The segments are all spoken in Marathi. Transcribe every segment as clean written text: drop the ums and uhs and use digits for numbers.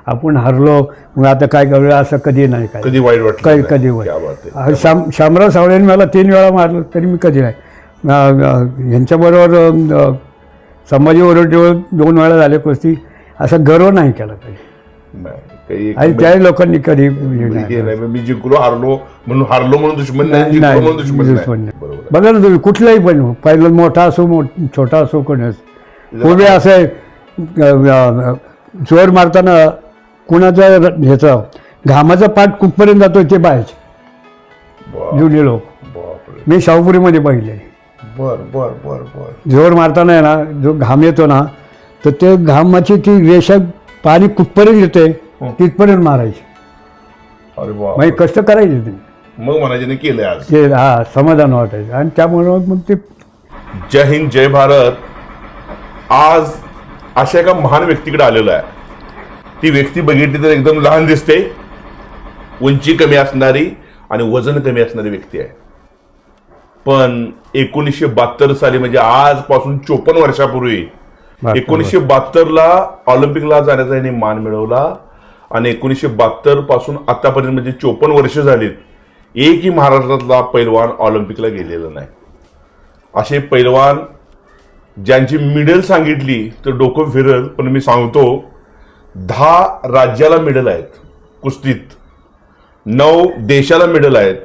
आपण हरलो मग आता काय करूया असं कधी नाही, काय कधी वाईट वाटलं कधी क्या बात आहे. शामराव सावळेने मला 3 वेळा मारलं तरी मी कधी नाही. यांच्याबरोबर संभाजी ओरडीवर 2 वेळा झाले कुस्ती, असा गर्व नाही केला पाहिजे. नाही, काही आणि त्याही लोकांनी कधी मी जिंकलो हारलो म्हणून दुश्मन नाही, जिंकलो म्हणून दुश्मन नाही. बरोबर. बघा ना तुम्ही कुठलाही पण पहिलं मोठा असो छोटा असो कोणच पूर्वी असं जोर मारताना कुणाचा ह्याचा घामाचा पाठ कुठपर्यंत जातो ते पाहायचे जुने लोक. बापरे. मी शाहूपुरीमध्ये पाहिले. बर बर बर बर. जोर मारताना आहे ना जो घाम येतो ना तर ते घामाची ती रेषा पाणी कुठपर्यंत येते तिथपर्यंत मारायची. अरे वा. म्हणजे कष्ट करायचे ते. मग म्हणायचे केलंय आज. ते समाधान वाटायचं आणि त्यामुळं मग ते. जय हिंद जय भारत. आज अशा एका महान व्यक्तीकडे आलेलो आहे. ती व्यक्ती बघितली तर एकदम लहान दिसते, उंची कमी असणारी आणि वजन कमी असणारी व्यक्ती आहे. पण 1972 साली म्हणजे आजपासून 54 वर्षापूर्वी 1972ला ऑलिम्पिकला जाण्याचा यांनी मान मिळवला आणि 1972 पासून आतापर्यंत म्हणजे 54 वर्ष झालीत एकही महाराष्ट्रातला पैलवान ऑलिम्पिकला गेलेला नाही. असे पैलवान ज्यांची मिडल सांगितली तर डोकं फिरल, पण मी सांगतो 10 राज्याला मिडल आहेत कुस्तीत, 9 देशाला मिडल आहेत,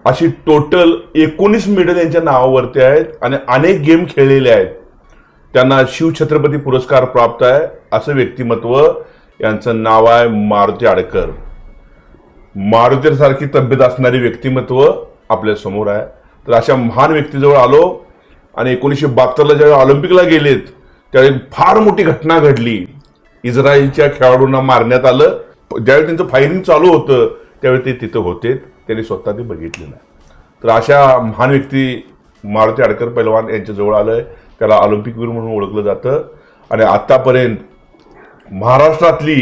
अशी टोटल 19 मेडल यांच्या नावावरती आहेत आणि अनेक गेम खेळलेले आहेत. त्यांना शिवछत्रपती पुरस्कार प्राप्त आहे. असं व्यक्तिमत्व यांचं नाव आहे मारुती आडकर. मारुतीसारखी तब्येत असणारी व्यक्तिमत्व आपल्या समोर आहे. तर अशा महान व्यक्तीजवळ आलो आणि 1972ला ज्यावेळी ऑलिम्पिकला गेलेत त्यावेळी फार मोठी घटना घडली. इस्रायलच्या खेळाडूंना मारण्यात आलं. ज्यावेळी त्यांचं फायरिंग चालू होतं त्यावेळी ते तिथं होते, त्यांनी स्वतः ते बघितले नाही. तर अशा महान व्यक्ती मारुती आडकर पैलवान यांच्याजवळ आलंय. त्याला ऑलिम्पिकवीर म्हणून ओळखलं जातं आणि आतापर्यंत महाराष्ट्रातली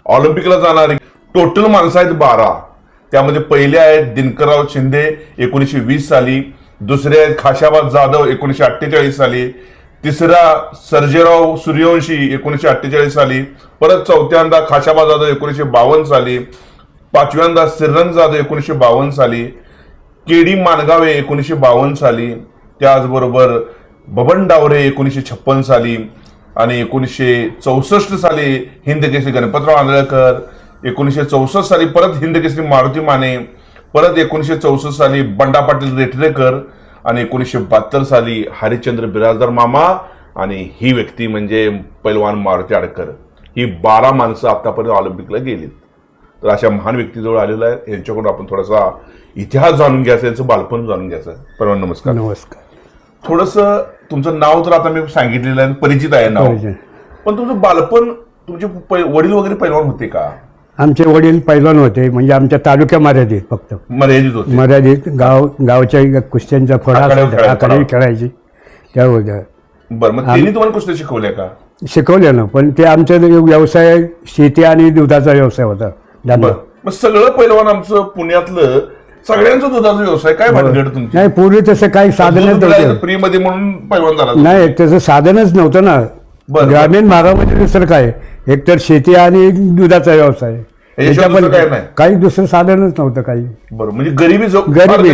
ऑलिम्पिकला जाणारी टोटल माणसं आहेत 12. त्यामध्ये पहिले आहेत दिनकरराव शिंदे 1920 साली, दुसरे आहेत खाशाबाद जाधव 1948 साली, तिसरा सर्जेराव सूर्यवंशी 1948 साली, परत चौथ्यांदा खाशाबाद जाधव 1952 साली, पाचव्यांदा श्रीरंग जाधव 1952 साली, केडी मानगावे 1952 साली, त्याचबरोबर बबन डावरे 1956 साली आणि 1964 साली हिंदकेसरी गणपतराव आंधळकर, 1964 साली परत हिंदकेसरी मारुती माने, परत 1964 साली बंडा पाटील रेटरेकर आणि 1972 साली हरिश्चंद्र बिराजदार मामा. आणि ही व्यक्ती म्हणजे पैलवान मारुती आडकर. ही 12 माणसं आतापर्यंत ऑलिम्पिकला गेलीत. तर अशा महान व्यक्तीजवळ आलेलं आहे. यांच्याकडून आपण थोडासा इतिहास जाणून घ्यायचा, यांचं बालपण जाणून घ्यायचं. पैलवान नमस्कार. नमस्कार. थोडंसं तुमचं नाव तर आता मी सांगितलेलं आहे, परिचित आहे नाव, पण तुमचं बालपण तुमचे वडील वगैरे पैलवान होते का? आमचे वडील पैलवान होते, म्हणजे आमच्या तालुक्या मर्यादित फक्त मर्यादित होते. मर्यादित गावच्या कुस्त्यांचा फळा आखाडे खेळायची त्या होत्या. बरं, मग त्यांनी तुम्हाला कुस्त्या शिकवल्या का? शिकवल्या ना, पण ते आमचा व्यवसाय शेती आणि दुधाचा व्यवसाय होता. मग सगळं पैलवान आमचं पुण्यातलं सगळ्यांचा दुधाचा व्यवसाय काय भानगड तुमची? नाही, पूर्वी तसं काही साधनच नव्हतं. फ्री मध्ये म्हणून पैलवान झाला नाही, त्याचं साधनच नव्हतं ना. ग्रामीण भागामध्ये दुसरं काय, एकतर शेती आणि दुधाचा व्यवसाय, काही दुसरं साधनच नव्हतं काही. बरोबर, म्हणजे गरिबी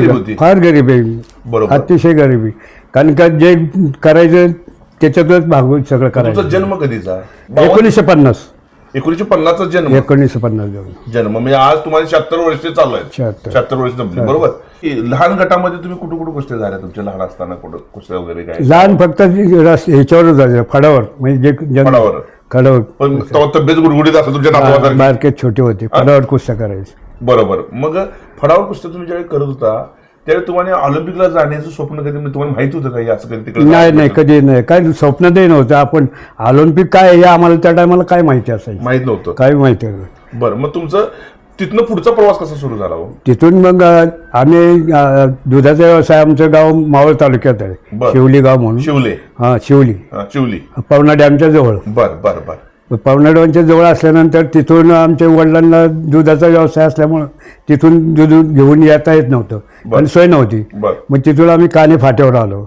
होती, फार गरिबी, बरोबर, अतिशय गरिबी. कारण का जे करायचं त्याच्यातच भागवून सगळं करायचं. जन्म कधीचा? 1950. 1950चा जन्म. 1950 जन्म म्हणजे आज तुम्हाला 76 वर्ष चालू आहेत. 76 वर्ष जमली. बरोबर. लहान गटामध्ये तुम्ही कुठे कुठे कुस्त्या झाल्या तुमच्या लहान असताना? कुठं कुस्त्या वगैरे काय? लहान फक्त ह्याच्यावर जायचं, फडावर, म्हणजे फडावर. खडावर. पण तब्येत गुडगुडीत असं तुमच्या नातवासारखी मार्केट छोटे होते, फडावर कुस्त्या करायचे. बरोबर. मग फडावर कुस्त्या तुम्ही ज्यावेळी करत होता त्यावेळी तुम्हाला ऑलिम्पिकला जाण्याचं स्वप्न कधी तुम्हाला माहित होतं का? असं कधी तिकडे? नाही, कधी नाही. काय स्वप्नही नव्हतं. आपण ऑलिम्पिक काय हे आम्हाला त्या टायमाला काय माहिती असायचं? माहित नव्हतं. काय माहिती नव्हतं. बरं, मग तुमचं तिथनं पुढचा प्रवास कसा सुरू झाला? तिथून मग आम्ही दुधाचा व्यवसाय, आमचं गाव मावळ तालुक्यात आहे, शिवली गाव म्हणून. शिवले? हा, शिवली पवना डॅमच्या जवळ. बरं बरं बरं. पवना डॅमच्या जवळ असल्यानंतर तिथून आमच्या वडिलांना दुधाचा व्यवसाय असल्यामुळं तिथून दूध घेऊन येता येत नव्हतं, पण सोय नव्हती. मग तिथून आम्ही काने फाट्यावर आलो.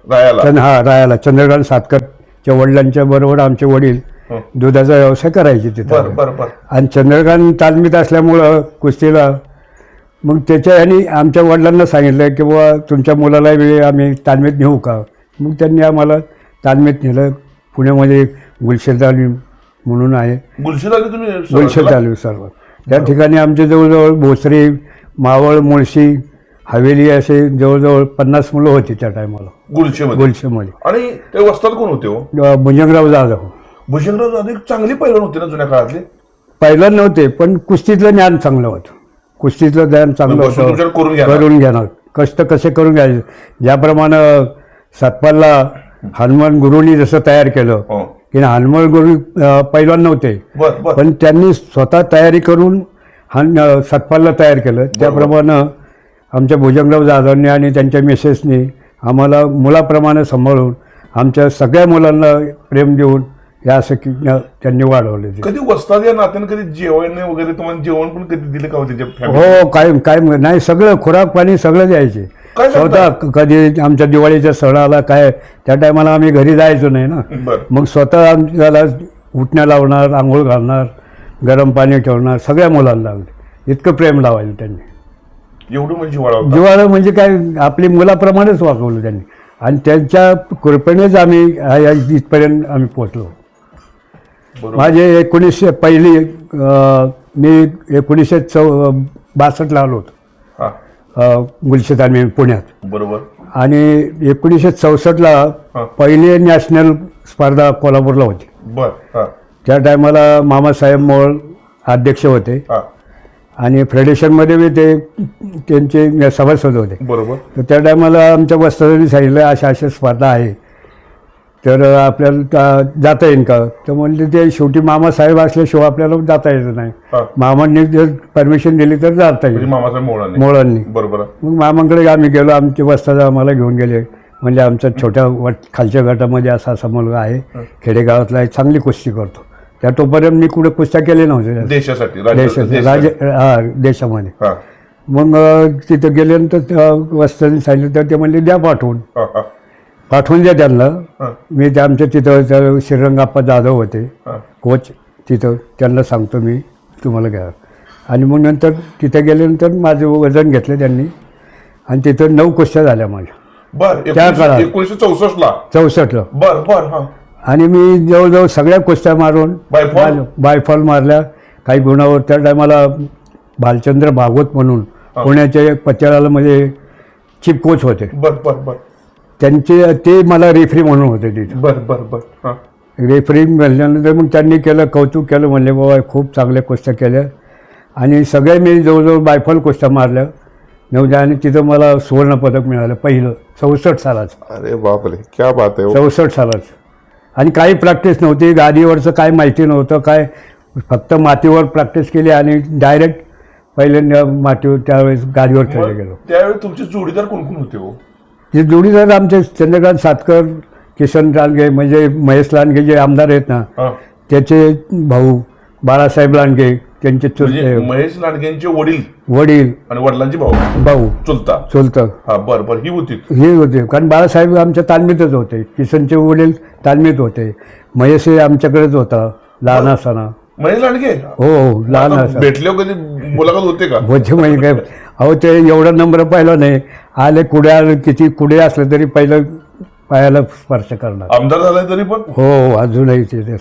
रायाला चंद्रकांत सातकरच्या वडिलांच्या बरोबर आमचे वडील दुधाचा व्यवसाय करायचे बर तिथं. बर बर आणि चंद्रकांत तालमीत असल्यामुळं कुस्तीला मग त्याच्या ह्यानी आमच्या वडिलांना सांगितलं की बाबा तुमच्या मुलाला आम्ही तालमीत नेऊ का. मग त्यांनी आम्हाला तालमीत नेलं. पुण्यामध्ये गुलशेद तालीम म्हणून आहे, गुलशेद आली तुम्ही गुलशेद तालीम सर्व. त्या ठिकाणी आमचे जवळजवळ भोसरी, मावळ, मुळशी, हवेली असे जवळजवळ 50 मुलं होती त्या टायमाला गुलशेमध्ये. गुलशेमध्ये. आणि ते वस्ताद कोण होते हो? भुजंगराव जाधव. भूषणराव जाधव एक चांगली पैलवान होते ना जुन्या काळातले. पहिला नव्हते, पण कुस्तीतलं ज्ञान चांगलं होतं. कुस्तीतलं ज्ञान चांगलं बसून तुमच्याकडे होतं. करून घ्या. करून घेणार, कष्ट कसे करून घ्यायचे. ज्याप्रमाणे सतपालला हनुमान गुरुंनी जसं तयार केलं हो. की हनुमान गुरु पैलवान नव्हते, बर बर पण त्यांनी स्वतः तयारी करून सतपालला तयार केलं. त्याप्रमाणे आमच्या भुजंगराव जाधवांनी आणि त्यांच्या मिसेसनी आम्हाला मुलाप्रमाणे सांभाळून आमच्या सगळ्या मुलांना प्रेम देऊन या असं की त्यांनी वाढवले. कधी वस्ताद या नात्याने कधी जेवण वगैरे तुम्हाला जेवण पण कधी दिले का हो त्याच्या family? हो, काय नाही, सगळं खुराक पाणी सगळं द्यायचे. काय स्वतः कधी आमच्या दिवाळीच्या सणाला काय त्या टायमाला आम्ही घरी जायचो नाही ना. बर मग स्वतः आमच्याला उठण्या लावणार, आंघोळ घालणार, गरम पाणी ठेवणार, सगळ्या मुलांना लावले. इतकं प्रेम लावायचं त्यांनी. एवढं म्हणजे जिव्हाळा होता. जिव्हाळा म्हणजे काय, आपली मुलाप्रमाणेच वागवलं त्यांनी. आणि त्यांच्या कृपेनेच आम्ही इथपर्यंत आम्ही पोचलो. बरोबर. माझे 1962 मी 1962 आलो होतो हा गुलशेद तालीम पुण्यात. बरोबर. आणि 1964 हा. पहिली नॅशनल स्पर्धा कोल्हापूरला होती. बर हा त्या टायमाला मामासाहेब मोळ अध्यक्ष होते हा आणि फेडरेशनमध्ये बी ते त्यांचे सभासद होते. बरोबर. तर त्या टायमाला आमच्या वस्तादांनी सांगितलं अशा स्पर्धा आहे, तर आपल्याला जाता येईल का. तर म्हणले ते शेवटी मामासाहेब असल्याशिवाय आपल्याला जाता येत नाही. हा. मामांनी जर परमिशन दिली तर जाता म्हणजे येईल मामासाहेब मोळाने. मोळांनी. बरोबर. मग मामांकडे आम्ही गेलो. आमचे वस्ताद आम्हाला घेऊन गेले. म्हणजे आमच्या छोट्या खालच्या गटामध्ये असा मुलगा आहे, खेडेगावातला आहे, चांगली कुस्ती करतो. त्या तोपर्यंत मी कुठे कुस्त्या केले नव्हते देशासाठी देशामध्ये. हा मग तिथं गेल्यानंतर वस्तांनी सांगितलं, तर ते म्हणले द्या पाठवून. हा हा पाठवून द्या त्यांना. हा मी ते आमच्या तिथं श्रीरंगाप्पा जाधव होते हा कोच, तिथं त्यांना सांगतो मी तुम्हाला घ्या. आणि मग नंतर तिथं गेल्यानंतर माझं वजन घेतलं त्यांनी आणि तिथं 9 कुस्त्या झाल्या माझ्या बर. त्या काळात. 1964 ला. 64ला. बर बर हा आणि मी जवळजवळ सगळ्या कुस्त्या मारून बायफॉल? बायफॉल मारल्या काही गुणावर. त्या टायमाला भालचंद्र भागवत म्हणून पुण्याचे पतियाळामध्ये चीफ कोच होते. बर बर बर ते मला रेफरी म्हणून होते तिथे. बर बर बर हा रेफरी म्हणल्यानंतर मग त्यांनी केलं, कौतुक केलं, म्हणले बाबा खूप चांगल्या कुस्त्या केल्या. आणि सगळे मी जवळजवळ बायफॉल कुस्त्या मारल्या 9 आणि तिथं मला सुवर्णपदक मिळालं पहिलं 64 सालाचं. अरे बापरे, क्या बात आहे. 64 सालाचं. आणि काही प्रॅक्टिस नव्हती, गादीवरचं काय माहिती नव्हतं काय, फक्त मातीवर प्रॅक्टिस केली आणि डायरेक्ट पहिल्यांदा मातीवर त्यावेळेस गादीवर खेळलं गेलो. त्यावेळी तुमचे जोडीदार कोण कोण होते हो? हे जोडीदार आमचे चंद्रकांत सातकर, किसन लांडगे, म्हणजे महेश लांडगे जे आमदार आहेत ना, हा. त्याचे भाऊ बाळासाहेब लांडगे, त्यांचे म्हणजे महेश लांडगेंचे वडील आणि वडिलांचे भाऊ चुलता. चुलतं हा बर बर ही होती. हे होते. कारण बाळासाहेब आमच्या तालमीतच होते, किसनचे वडील तालमीत होते, महेश हे आमच्याकडेच होता लहान असताना. महेश लांडगे हो लहान असताना भेटले कधी मुलाखत होते का? होते. म्हणजे काय अहो, ते एवढा नंबर पाहिला नाही. आले किती कुडे असलं तरी पहिलं पायाला स्पर्श करणार. आमदार झालाय तरी पण? हो अजूनही ते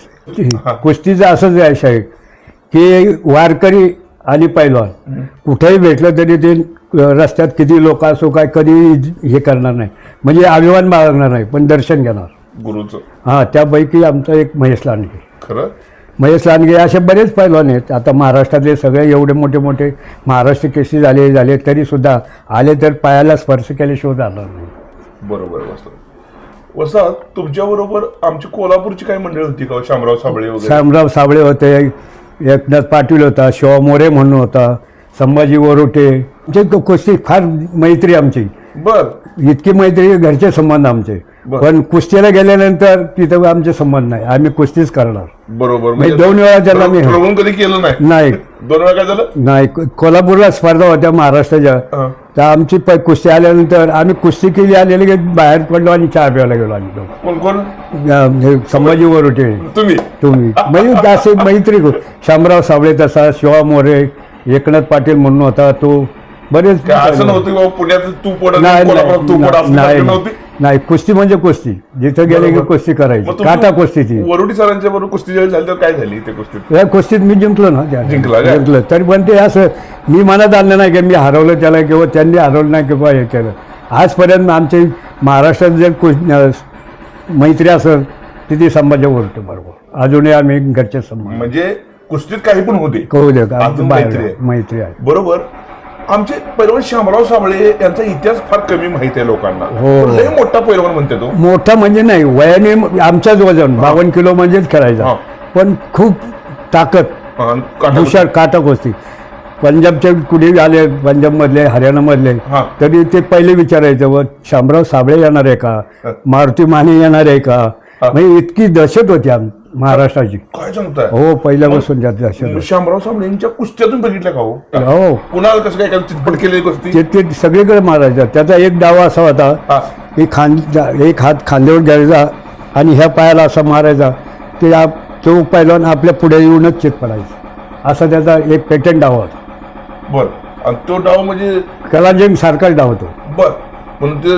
कुस्तीचं असंच यश आहे की वारकरी आणि पैलवान कुठेही भेटलं तरी ते रस्त्यात किती लोक असो काय कधी हे करणार नाही, म्हणजे अभिमान बाळगणार नाही, पण दर्शन घेणार गुरुचं. हां, त्यापैकी आमचा एक महेश लांडगे. खरं? महेश लांडगे असे बरेच पैलवान आहेत. आता महाराष्ट्रातले सगळे एवढे मोठे महाराष्ट्र केसरी झाले तरीसुद्धा आले तर पायाला स्पर्श केल्याशिवाय जाणार नाही. बरोबर. वसात तुमच्याबरोबर आमची कोल्हापूरची काही मंडळी होती का? शामराव साबळे वगैरे? शामराव साबळे होते, एकनाथ पाटील होता, शिवा मोरे म्हणून होता, संभाजी वरोटे. म्हणजे कुस्ती फार मैत्री आमची. बर. इतकी मैत्री, घरचे संबंध आमचे. पण कुस्तीला गेल्यानंतर तिथं आमचे संबंध नाही, आम्ही कुस्तीच करणार. बरोबर. म्हणजे 2 वेळा त्याला मी ठरवून कधी केलं नाही? 2 वेळा काय झालं नाही. कोल्हापूरला स्पर्धा होत्या महाराष्ट्राच्या, तर आमची कुस्ती आल्यानंतर आम्ही कुस्ती केली आलेली की बाहेर पडलो आणि चहा प्यायला गेलो आम्ही दोघं. कोण कोण हे संभाजी वरोटे तुम्ही तुम्ही म्हणजे असे मैत्री शामराव साबळे तसा, शिवा मोरे, एकनाथ पाटील म्हणून होता तो, बरेच. काय असं नव्हतं की बाबा पुण्यात तू पड नाही कोल्हापुरात तू पड असं नाही नव्हती. नाही, कुस्ती म्हणजे कुस्ती, जिथं गेले की बरोबर. कुस्ती करायची, मग काटा कुस्ती ती. वरुडी सरांच्या बरोबर कुस्ती जेव्हा झाली तर काय झाली ते कुस्तीत? या कुस्तीत मी जिंकलो ना, जिंकला काय? जिंकलं. तरी पण ते असं मी मनात आणलं नाही की मी हरवलं त्याला किंवा त्यांनी हरवलं नाही किंवा हे केलं. आजपर्यंत आमची महाराष्ट्रात जे मैत्री असेल ती संभाजी वरोटे बरोबर अजूनही आम्ही घरचे संबंध म्हणजे कुस्तीत काही पण होते कळू दे का अजून बाहेर मैत्री आहे. मैत्री आहे. बरोबर. आमचे पैलवान शामराव साबळे यांचा इतिहास फार कमी माहिती आहे लोकांना. हो. पण लय मोठा पैलवान म्हणते तो. मोठा म्हणजे नाही, वयाने आमच्याच वजन 52 किलो म्हणजेच खेळायचा, हा. पण खूप ताकद, आणि काटा- हुशार, काटा कुस्ती. पंजाबचे कुठे आले, पंजाबमधले, हरियाणामधले, हा. तरी ते पहिले विचारायचं व शामराव साबळे येणार आहे का, मारुती माने येणार आहे का. हा. म्हणजे इतकी दहशत होती महाराष्ट्राची. काय सांगताय? हो, पहिल्यापासून जात दहशत होती. शामराव साबळे यांच्या कुस्त्यातून बघितल्या का हो? हो, कुणाला कसं काय चितपट केलेली कुस्ती? ते सगळीकडे मारायचं. त्याचा एक डाव असा होता हा. की एक हात खांद्यावर घ्यायचा आणि ह्या पायाला असा मारायचा, ते तो पहिलवान आपल्या पुढे येऊनच चित पडायचा, असा त्याचा एक पेटंट डाव होता. बर. आणि तो डाव म्हणजे कलाजिंग सारखाच डाव होतो, बर. पण ते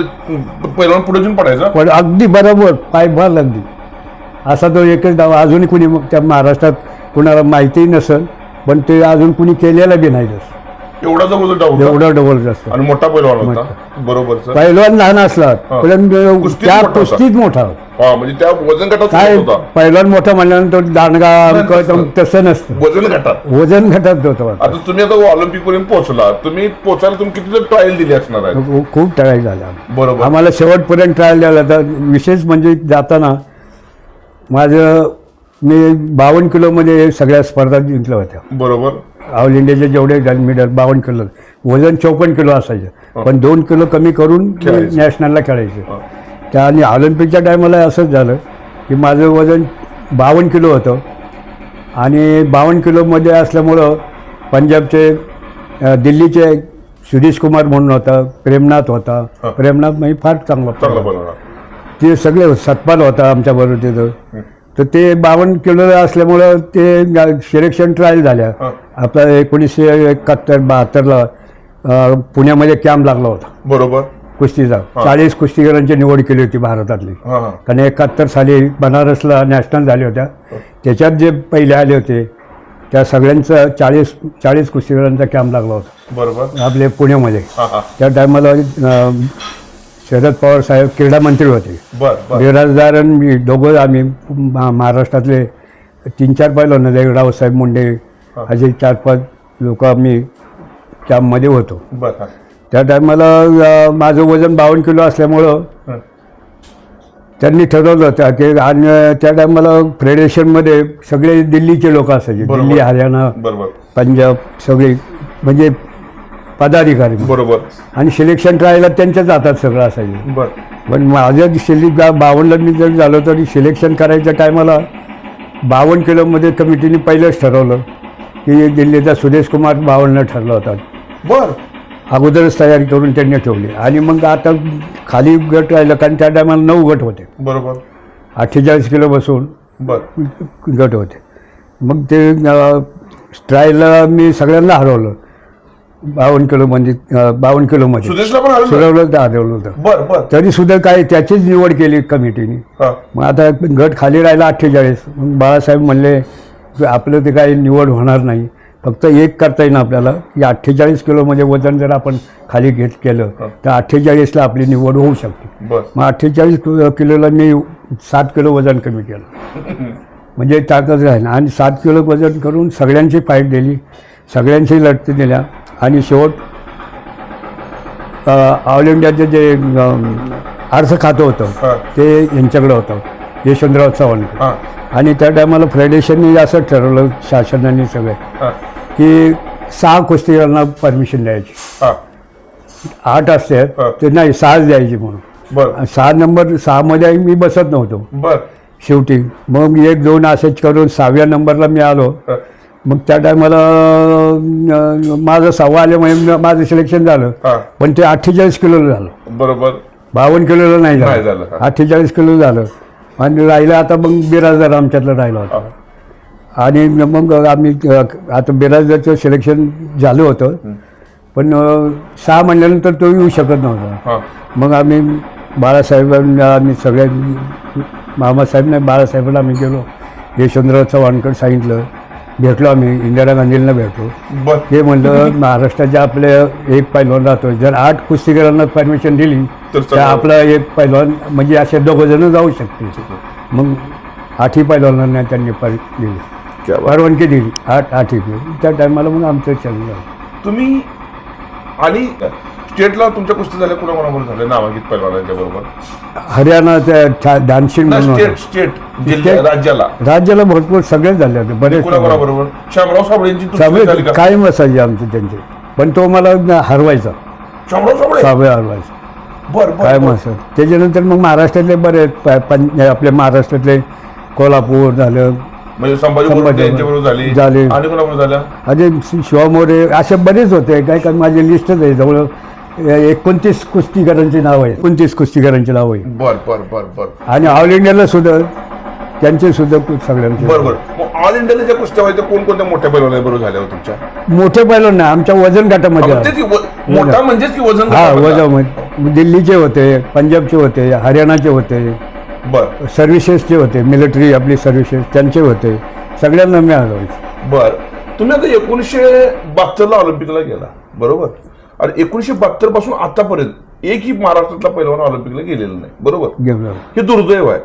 पैलवान पुढे येऊन पडायचा. पण अगदी बरोबर पाय भर अगदी असा तो एकच डाव. अजूनही कुणी त्या महाराष्ट्रात कुणाला माहितीही नसेल, पण ते अजून कुणी केलेलं बी नाही तसं. एवढा जबरदस्त डाव होता. एवढा डबल जास्त. आणि मोठा पैलवान होता. बरोबर सर. पहिलवान लहान असला हा. पण कुस्तीत त्या मोठा होता. कुस्तीत मोठा होता. हा, म्हणजे त्या वजन गटात काय होता. पहिलवान मोठा म्हणल्यानंतर दांडगा अंक तसं. तसं नसतं, वजन गटात. वजन घटात होतं. आता तुम्ही आता ऑलिम्पिक पर्यंत पोहोचला. तुम्ही पोहोचायला तुम्ही किती ट्रायल दिली असणार आहे? खूप ट्रायल झाल्या बरोबर. आम्हाला, शेवटपर्यंत ट्रायल द्यायला. तर विशेष म्हणजे जाताना मी 52 किलोमध्ये सगळ्या स्पर्धा जिंकल्या होत्या. बरोबर. ऑल इंडियाचे जेवढे मेडल 52 किलो, वजन 54 किलो असायचं, पण 2 किलो कमी करून खेळायचं. नॅशनलला खेळायचं. हा. त्या आणि ऑलिम्पिकच्या टायमाला असंच झालं की माझं वजन 52 किलो होतं आणि 52 किलोमध्ये असल्यामुळं पंजाबचे दिल्लीचे सुरेश कुमार म्हणून होता, प्रेमनाथ होता. हा. प्रेमनाथ म्हणजे फार चांगला चांगला बनवला. ते सगळे सतपाल होता आमच्याबरोबर तिथं. तर ते 52 किलो असल्यामुळं ते सिलेक्शन ट्रायल झाल्या. हा. आपला 1971-72ला पुण्यामध्ये कॅम्प लागला होता बरोबर. कुस्तीचा. हा. 40 कुस्तीगरांची निवड केली होती भारतातली. हा हा. कारण 71 साली बनारसला नॅशनल झाल्या होत्या. त्याच्यात जे पहिले आले होते त्या सगळ्यांचा 40 कुस्तीगरांचा कॅम्प लागला होता बरोबर. आपले पुण्यामध्ये. हा हा. त्या टायमाला शरद पवार साहेब क्रीडा मंत्री होते. बर बर. बिराजदार आणि मी दोघं आम्ही महाराष्ट्रातले 3-4 पैलवान होते. रावसाहेब मुंडे असे 4-5 लोक आम्ही कॅम्पमध्ये होतो. बर. हा. त्या टायमाला माझं वजन 52 किलो असल्यामुळं हा. त्यांनी ठरवलं होतं की आणि त्या टायमाला फेडरेशनमध्ये सगळे दिल्लीचे लोक असायचे. बरोबर. दिल्ली, हरियाणा, बरोबर. पंजाब सगळे म्हणजे पदाधिकारी. बरोबर. आणि सिलेक्शन ट्रायला त्यांच्याच हातात सगळं असायचं. बर. पण माझ्या 52ला मी जर झालो तरी सिलेक्शन करायच्या टायमाला 52 किलोमध्ये कमिटीने पहिलंच ठरवलं की दिल्लीचा सुरेश कुमार 52 ठरला होता. बर. अगोदरच तयारी करून त्यांनी ठेवली. आणि मग आता खाली गट राहिलं कारण त्या टायमाला 9 गट होते. बरोबर. 48 किलो बसून बर. गट होते. मग ते ट्रायलला मी सगळ्यांना हरवलं 52 किलोमध्ये. 52 किलोमध्ये सुदेशला पण आलं? हरवलं होतं. बर बर. तरी सुद्धा काय त्याचीच निवड केली कमिटीने. हा. मग आता गट खाली राहिला 48. मग बाळासाहेब म्हणले की आपलं ते काही निवड होणार नाही, फक्त एक करता येईल आपल्याला की 48 किलोमध्ये वजन जर आपण खाली केलं तर 48ला आपली निवड होऊ शकते. बर. मग 48 किलोला मी 7 किलो वजन कमी केलं म्हणजे ताकद राहील. आणि 7 किलो वजन करून सगळ्यांची फाईट दिली, सगळ्यांची लढती दिल्या. आणि शेवट ऑल इंडियाचं जे अर्थ खातं हा. होतं ते यांच्याकडे होतं, यशवंतराव चव्हाण. हा. आणि त्या टायमाला फेडरेशनने असं ठरवलं शासनाने सगळे हा. की 6 कुस्तीगरांना परमिशन द्यायची. हा. 8 असते हा. ते नाही 6 द्यायची म्हणून. बर. 6 नंबर 6मध्ये मी बसत नव्हतो बर. शेवटी. मग 1-2 असेच करून 6व्या नंबरला मी आलो. हा. मग त्या टायमाला माझं 6 आल्यामुळे माझं सिलेक्शन झालं, हा पण ते 48 किलोला झालं, बरोबर 52 किलोला नाही नाही झालं, झालं, हा. 48 किलो झालं. आणि राहिलं आता मग बिराजदार आमच्यातलं राहिलं होतं. आणि मग आम्ही आता बिराजदारचं सिलेक्शन झालं होतं, पण 6 महिन्यानंतर तो येऊ शकत नव्हता. हा मग आम्ही बाळासाहेबांना, आम्ही सगळे मामासाहेब नाही बाळासाहेबांना आम्ही गेलो, यशवंतराव चव्हाणकडे सांगितलं, भेटलो आम्ही, इंदिरा गांधींना भेटलो. बर ते म्हणलं महाराष्ट्राच्या आपले एक पैलवान राहतो, जर 8 कुस्तीगरांना परमिशन दिली तर आपला एक पैलवान म्हणजे असे 2 जण जाऊ शकतील. मग 8ही पैलवानांना त्यांनी दिली, क्या बात. परवानगी दिली 8 त्या टायमाला मग आमचं चालू झालं. तुम्ही आणि स्टेटला तुमच्या कुस्ती झाल्या कोणाकोणाबरोबर झाल्या नामांकित पैलवानांच्या बरोबर? हरियाणाच्या दानशिंग म्हणून होतं. स्टेट जिल्ह्या राज्याला राज्याला भरपूर सगळेच झाले होते, बरेच कोणाकोणाबरोबर? शामराव साबळे यांची तुमची झाली सगळे का? कायम असायचे आमचे त्यांचे, पण तो मला हरवायचा, शामराव साबळे साबळे हरवायचा बर कायम बर असं. त्याच्यानंतर मग महाराष्ट्रातले बरेच आपले महाराष्ट्रातले कोल्हापूर झालं, म्हणजे संभाजी संभाजी यांच्याबरोबर झाली झाली. आणि कोणाबरोबर झाल्या? अजय शिवामोरे असे बरेच होते. काय काय माझी लिस्टच आहे, जवळ 29 कुस्तीगरांची नाव आहे, 29 कुस्तीगरांची नाव आहे. बर बर बर बर आणि ऑल इंडियाला सुद्धा त्यांचे सुद्धा सगळ्यांचे बर बर मग ऑल इंडियाला ज्या कुस्त्या व्हायच्या कोणकोणत्या मोठ्या पैलवानाबरोबर झाल्या हो तुमच्या? मोठे पैलवान नाही, आमच्या वजन गटामध्ये तेच की, मोठा म्हणजेच की वजन हा गटामधला. वजन दिल्लीचे होते, पंजाबचे होते, हरियाणाचे होते, बर सर्व्हिसेसचे होते, मिलिटरी आपली सर्व्हिसेस त्यांचे होते, सगळ्यांना मी हरवायचे. बर तुम्ही आता 1972ला ऑलिम्पिकला गेला बरोबर, आणि 1972 पासून आतापर्यंत एकही महाराष्ट्रातला पैलवान ऑलिम्पिकला गेलेला नाही बरोबर. गेलो. हे दुर्दैव आहे.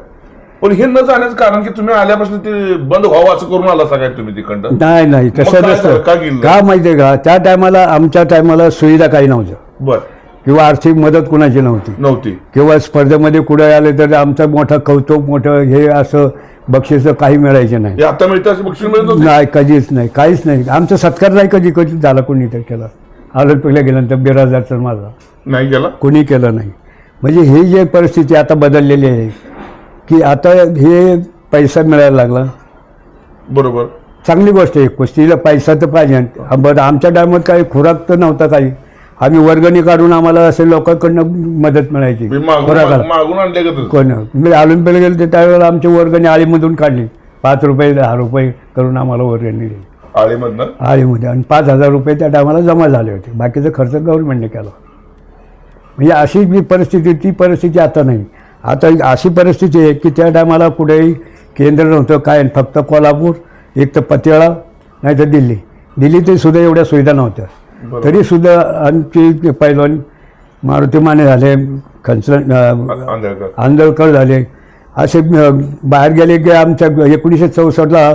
पण हे न जाण्याचं कारण की तुम्ही आल्यापासून ते बंद व्हावं असं करून आला सगळ्यात तुम्ही तिकडं. नाही नाही मग तसं काय नसतं. झालं? का गेलं? का माहितीये का, त्या टायमाला आमच्या टायमाला सुविधा काही नव्हत्या बर किंवा आर्थिक मदत कुणाची नव्हती, नव्हती किंवा स्पर्धेमध्ये कुठे आले तर आमचं मोठं कौतुक, मोठं हे असं बक्षीस काही मिळायचे नाही. हे आता मिळतं असं बक्षीस मिळत होतं? नाही, कधीच नाही, काहीच नाही. आमचा सत्कार नाही कधी कधी झाला, कोणी तर केला. ऑलिम्पिकला गेल्यानंतर बिराजदारचा माझा नाही गेला. कोणी केलं नाही. म्हणजे ही जी परिस्थिती आता बदललेली आहे की आता हे पैसा मिळायला लागला, बरोबर चांगली गोष्ट आहे. कुस्तीला पैसा तर पाहिजे. बरं आमच्या टायमात काही खुराक तर नव्हता काही, आम्ही वर्गणी काढून आम्हाला असे लोकांकडनं मदत मिळायची खुराकाला. मागून आणले का कोण मी ऑलिम्पिकला गेलो ते त्यावेळेला आमची वर्गणी आळीमधून काढली, 5 रुपये 10 रुपये करून आम्हाला वर्गणी दिली आळीमधनं? आळीमध्ये, आणि 5,000 रुपये त्या टायमाला जमा झाले होते. बाकीचा खर्च गव्हर्नमेंटने केला. म्हणजे अशी जी परिस्थिती, ती परिस्थिती आता नाही. आता अशी परिस्थिती आहे की त्या टायमाला कुठेही केंद्र नव्हतं काय, फक्त कोल्हापूर, एक तर पतियाळा, नाही तर दिल्लीत सुद्धा एवढ्या सुविधा नव्हत्या. बरोबर. तरी सुद्धा आमची पैलवान मारुती माने झाले, आंधळकर. आंदळकर झाले, असे बाहेर गेले की आमच्या 1964ला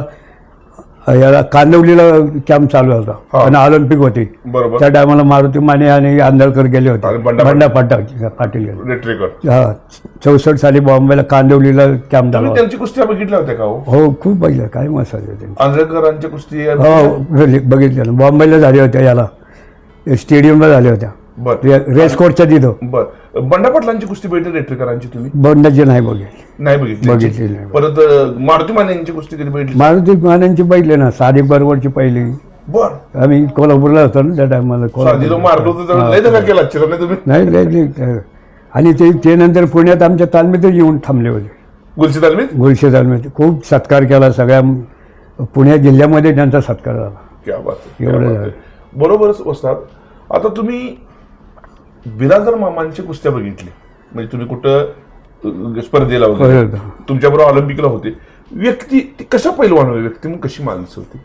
याला कांदिवलीला कॅम्प चालू होता हा. आणि ऑलिम्पिक होती. बरोबर त्या टायमाला मारुती माने आणि आंदळकर गेले आणि होते, बंडा बंडा पाटील गेले. रेट्रेकर. हा 64 साली बॉम्बेला कांदिवलीला कॅम्प झाला तुम्ही होता. त्यांची कुस्त्या बघितल्या होत्या का हो? हो, खूप बघितलं, काय मसाले होते. आंधळकरांची कुस्ती हो बघितलं ना, बॉम्बेला झाल्या होत्या, याला स्टेडियमला झाल्या होत्या, बर रेस कोर्टच्या तिथं. बर बंडा पाटलांची कुस्ती बघितली रेट्रेकरांची तुम्ही? बंडाची नाही बघितली. नाही बघितली. बघितली नाही. परत मारुती माने यांची कुस्ती कधी बघितली? मारुती मानेंची पहिली ना, सादिक बरोबरची पहिली. बर आम्ही कोल्हापूरला होतो ना त्या टायमाला. साधीला मारलो होतं लय धक्का केला चिरा नाही तुम्ही? नाही नाही. आणि ते नंतर पुण्यात आमच्या तालमीतच येऊन थांबले होते, गुलशी तालमीत? गुलशे तालमीत. खूप सत्कार केला, सगळ्या पुणे जिल्ह्यामध्ये त्यांचा सत्कार झाला. क्या बात आहे, क्या एवढं बात आहे. बरोबरच वस्ताद. आता तुम्ही बिराजदार मामांची कुस्त्या बघितली, म्हणजे तुम्ही कुठं स्पर्धेला वगैरे बरोबर. तुमच्याबरोबर ऑलिम्पिकला होते. व्यक्ती ती कशा पैलवान होती, व्यक्ती मग कशी माणूस होती?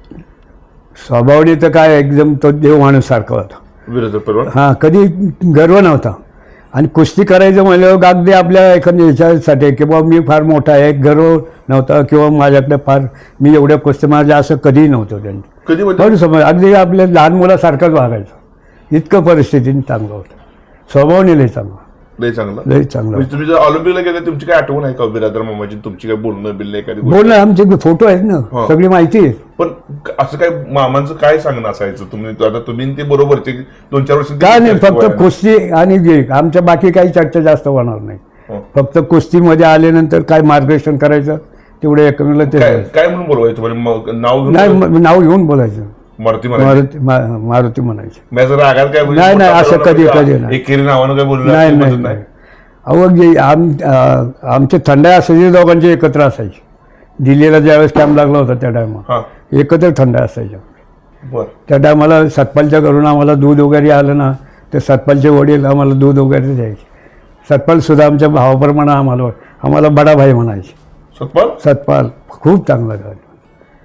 स्वभावने तर काय एकदम तो देव माणूस सारखा होता. बिराजदार पैलवान हां, कधी गर्व नव्हता. आणि कुस्ती करायचं म्हणलं अगदी आपल्या एखाद्या ह्याच्यासाठी किंवा मी फार मोठा आहे, गर्व नव्हता, किंवा माझ्याकडे फार मी एवढ्या कुस्ती माझ्या असं कधीही नव्हतं त्यांनी. कधी म्हणजे? पण समज अगदी आपल्या लहान मुलासारखंच वागायचं, इतकं परिस्थितीने चांगलं होतं. स्वभावने लय चांगला, लय चांगला. लय चांगला. म्हणजे तुम्ही जर ऑलिम्पिकला गेले तुमची काय आठवण आहे का बिराजदार मामाची? तुमची काय बोलणं बिलणं एखादी गोष्ट? बोल ना, आमचे फोटो आहेत ना, हां. सगळी माहिती आहे. पण असं काय मामांचं काय सांगणं असायचं? तुम्ही आता तुम्ही ते बरोबरचे 2-4 वर्ष काय नाही, फक्त कुस्ती आणि जे आमच्या बाकी काही चर्चा जास्त होणार नाही. हो. फक्त कुस्तीमध्ये आल्यानंतर काय मार्गदर्शन करायचं, तेवढे एकमेकाला ते काय म्हणून बोलवायचं तुम्हाला नाव घेऊन नाही नाव घेऊन बोलायचं. मारुती म्हणायचं मारुती म्हणायचे. मी जर रागात काय बोललो, नाही, मोठा असं बोललो, कधी नाही. एकेरी नावानं काय बोललो नाही नाही अहो जे आमचे थंडाई असायची दोघांचे एकत्र असायचे. दिल्लीला ज्यावेळेस कॅम्प लागला होता त्या टायमाला हा एकत्र थंडाई असायच्या. बर त्या टायमाला सतपालच्या घरून आम्हाला दूध वगैरे आलं ना तर सतपालचे वडील आम्हाला दूध वगैरे द्यायचे. सतपालसुद्धा आमच्या भावाप्रमाणे आम्हाला बडा भाई म्हणायचे. सतपाल खूप चांगला गाडी.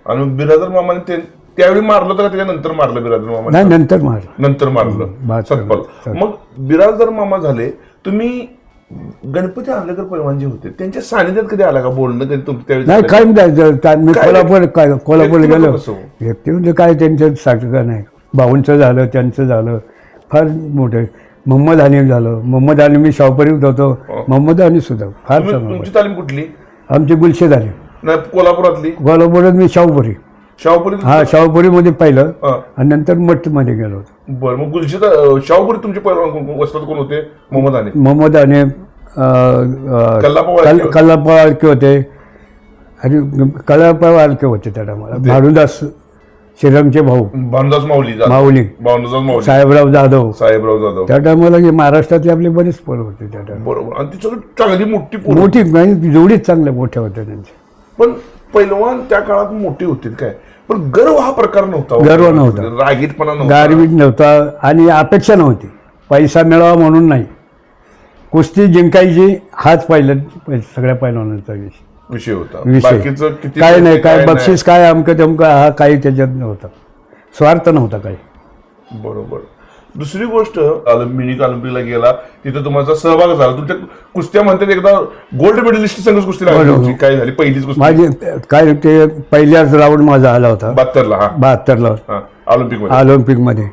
आणि बिरादर मामाने त्यावेळी मारलं होतं का त्याच्यानंतर मारलं बिरादर मामा? नाही नंतर मारलं. नंतर मारलं सतपाल. मग बिरादर मामा झाले, तुम्ही गणपती आंबेकर पैलवान जे होते त्यांच्या सानिध्यात कधी आला का बोलणं कधी तुमचं त्यावेळी? नाही काही मी कोल्हापूर गेलो व्यक्तिमत्व कसं? व्यक्ती म्हणजे काय त्यांचं साठं नाही. भाऊंचं झालं त्यांचं झालं फार मोठं. मोहम्मद हनीफ झालं. मोहम्मद हनीफ मी शाहपुरीत होतो. मोहम्मद हनीफ सुद्धा फार चांगलं. तुमची तालीम कुठली? आमची गुलशे झाली नाही कोल्हापुरातली. कोल्हापुरात मी शाहपुरी. शाहपुरी? हा शाहपुरीमध्ये पहिलं आणि नंतर मठमध्ये गेलो होतो. बरं मग गुलशेत शाहपुरी तुमचे पैलवान वस्तात कोण होते? मोहम्मद हनीफ. मोहम्मद हनीफ कल्लाप्पा वाळके होते आणि कल्लाप्पा वाळके होते त्या टायमाला. भानुदास श्रीरंगचे भाऊ भानुदास माऊली साहेबराव जाधव त्या टायमाला हे महाराष्ट्रातले आपले बरेच पोरं होते त्या टायमाला. बरोबर. आणि ती सगळी चांगली मोठी मोठी नाही जेवढीच चांगल्या मोठ्या होत्या त्यांच्या. पण पैलवान त्या काळात मोठी होती काय, पण गर्व हा प्रकार नव्हता. गर्व नव्हता, रागीटपणा नव्हता, गारवीट नव्हता आणि अपेक्षा नव्हती. पैसा मिळावा म्हणून नाही. कुस्ती जिंकायची हाच सगळ्या पैलवानांचा विषय होता. विषय बाकीचं किती काय नाही, काय बक्षीस काय अमकं तमकं हा काही त्याच्यात नव्हता. स्वार्थ नव्हता काही. बरोबर. दुसरी गोष्ट मिनी ऑलिम्पिकला गेला तिथे तुमचा सहभाग झाला. तुमच्या कुस्त्या म्हणतात एकदा गोल्ड मेडलिस्ट संघ कुस्ती लागली. काय झाली पहिलीच कुस्ती? माझी काय ते पहिल्याच राऊंड माझा आला होता 72ला ऑलिम्पिक मध्ये.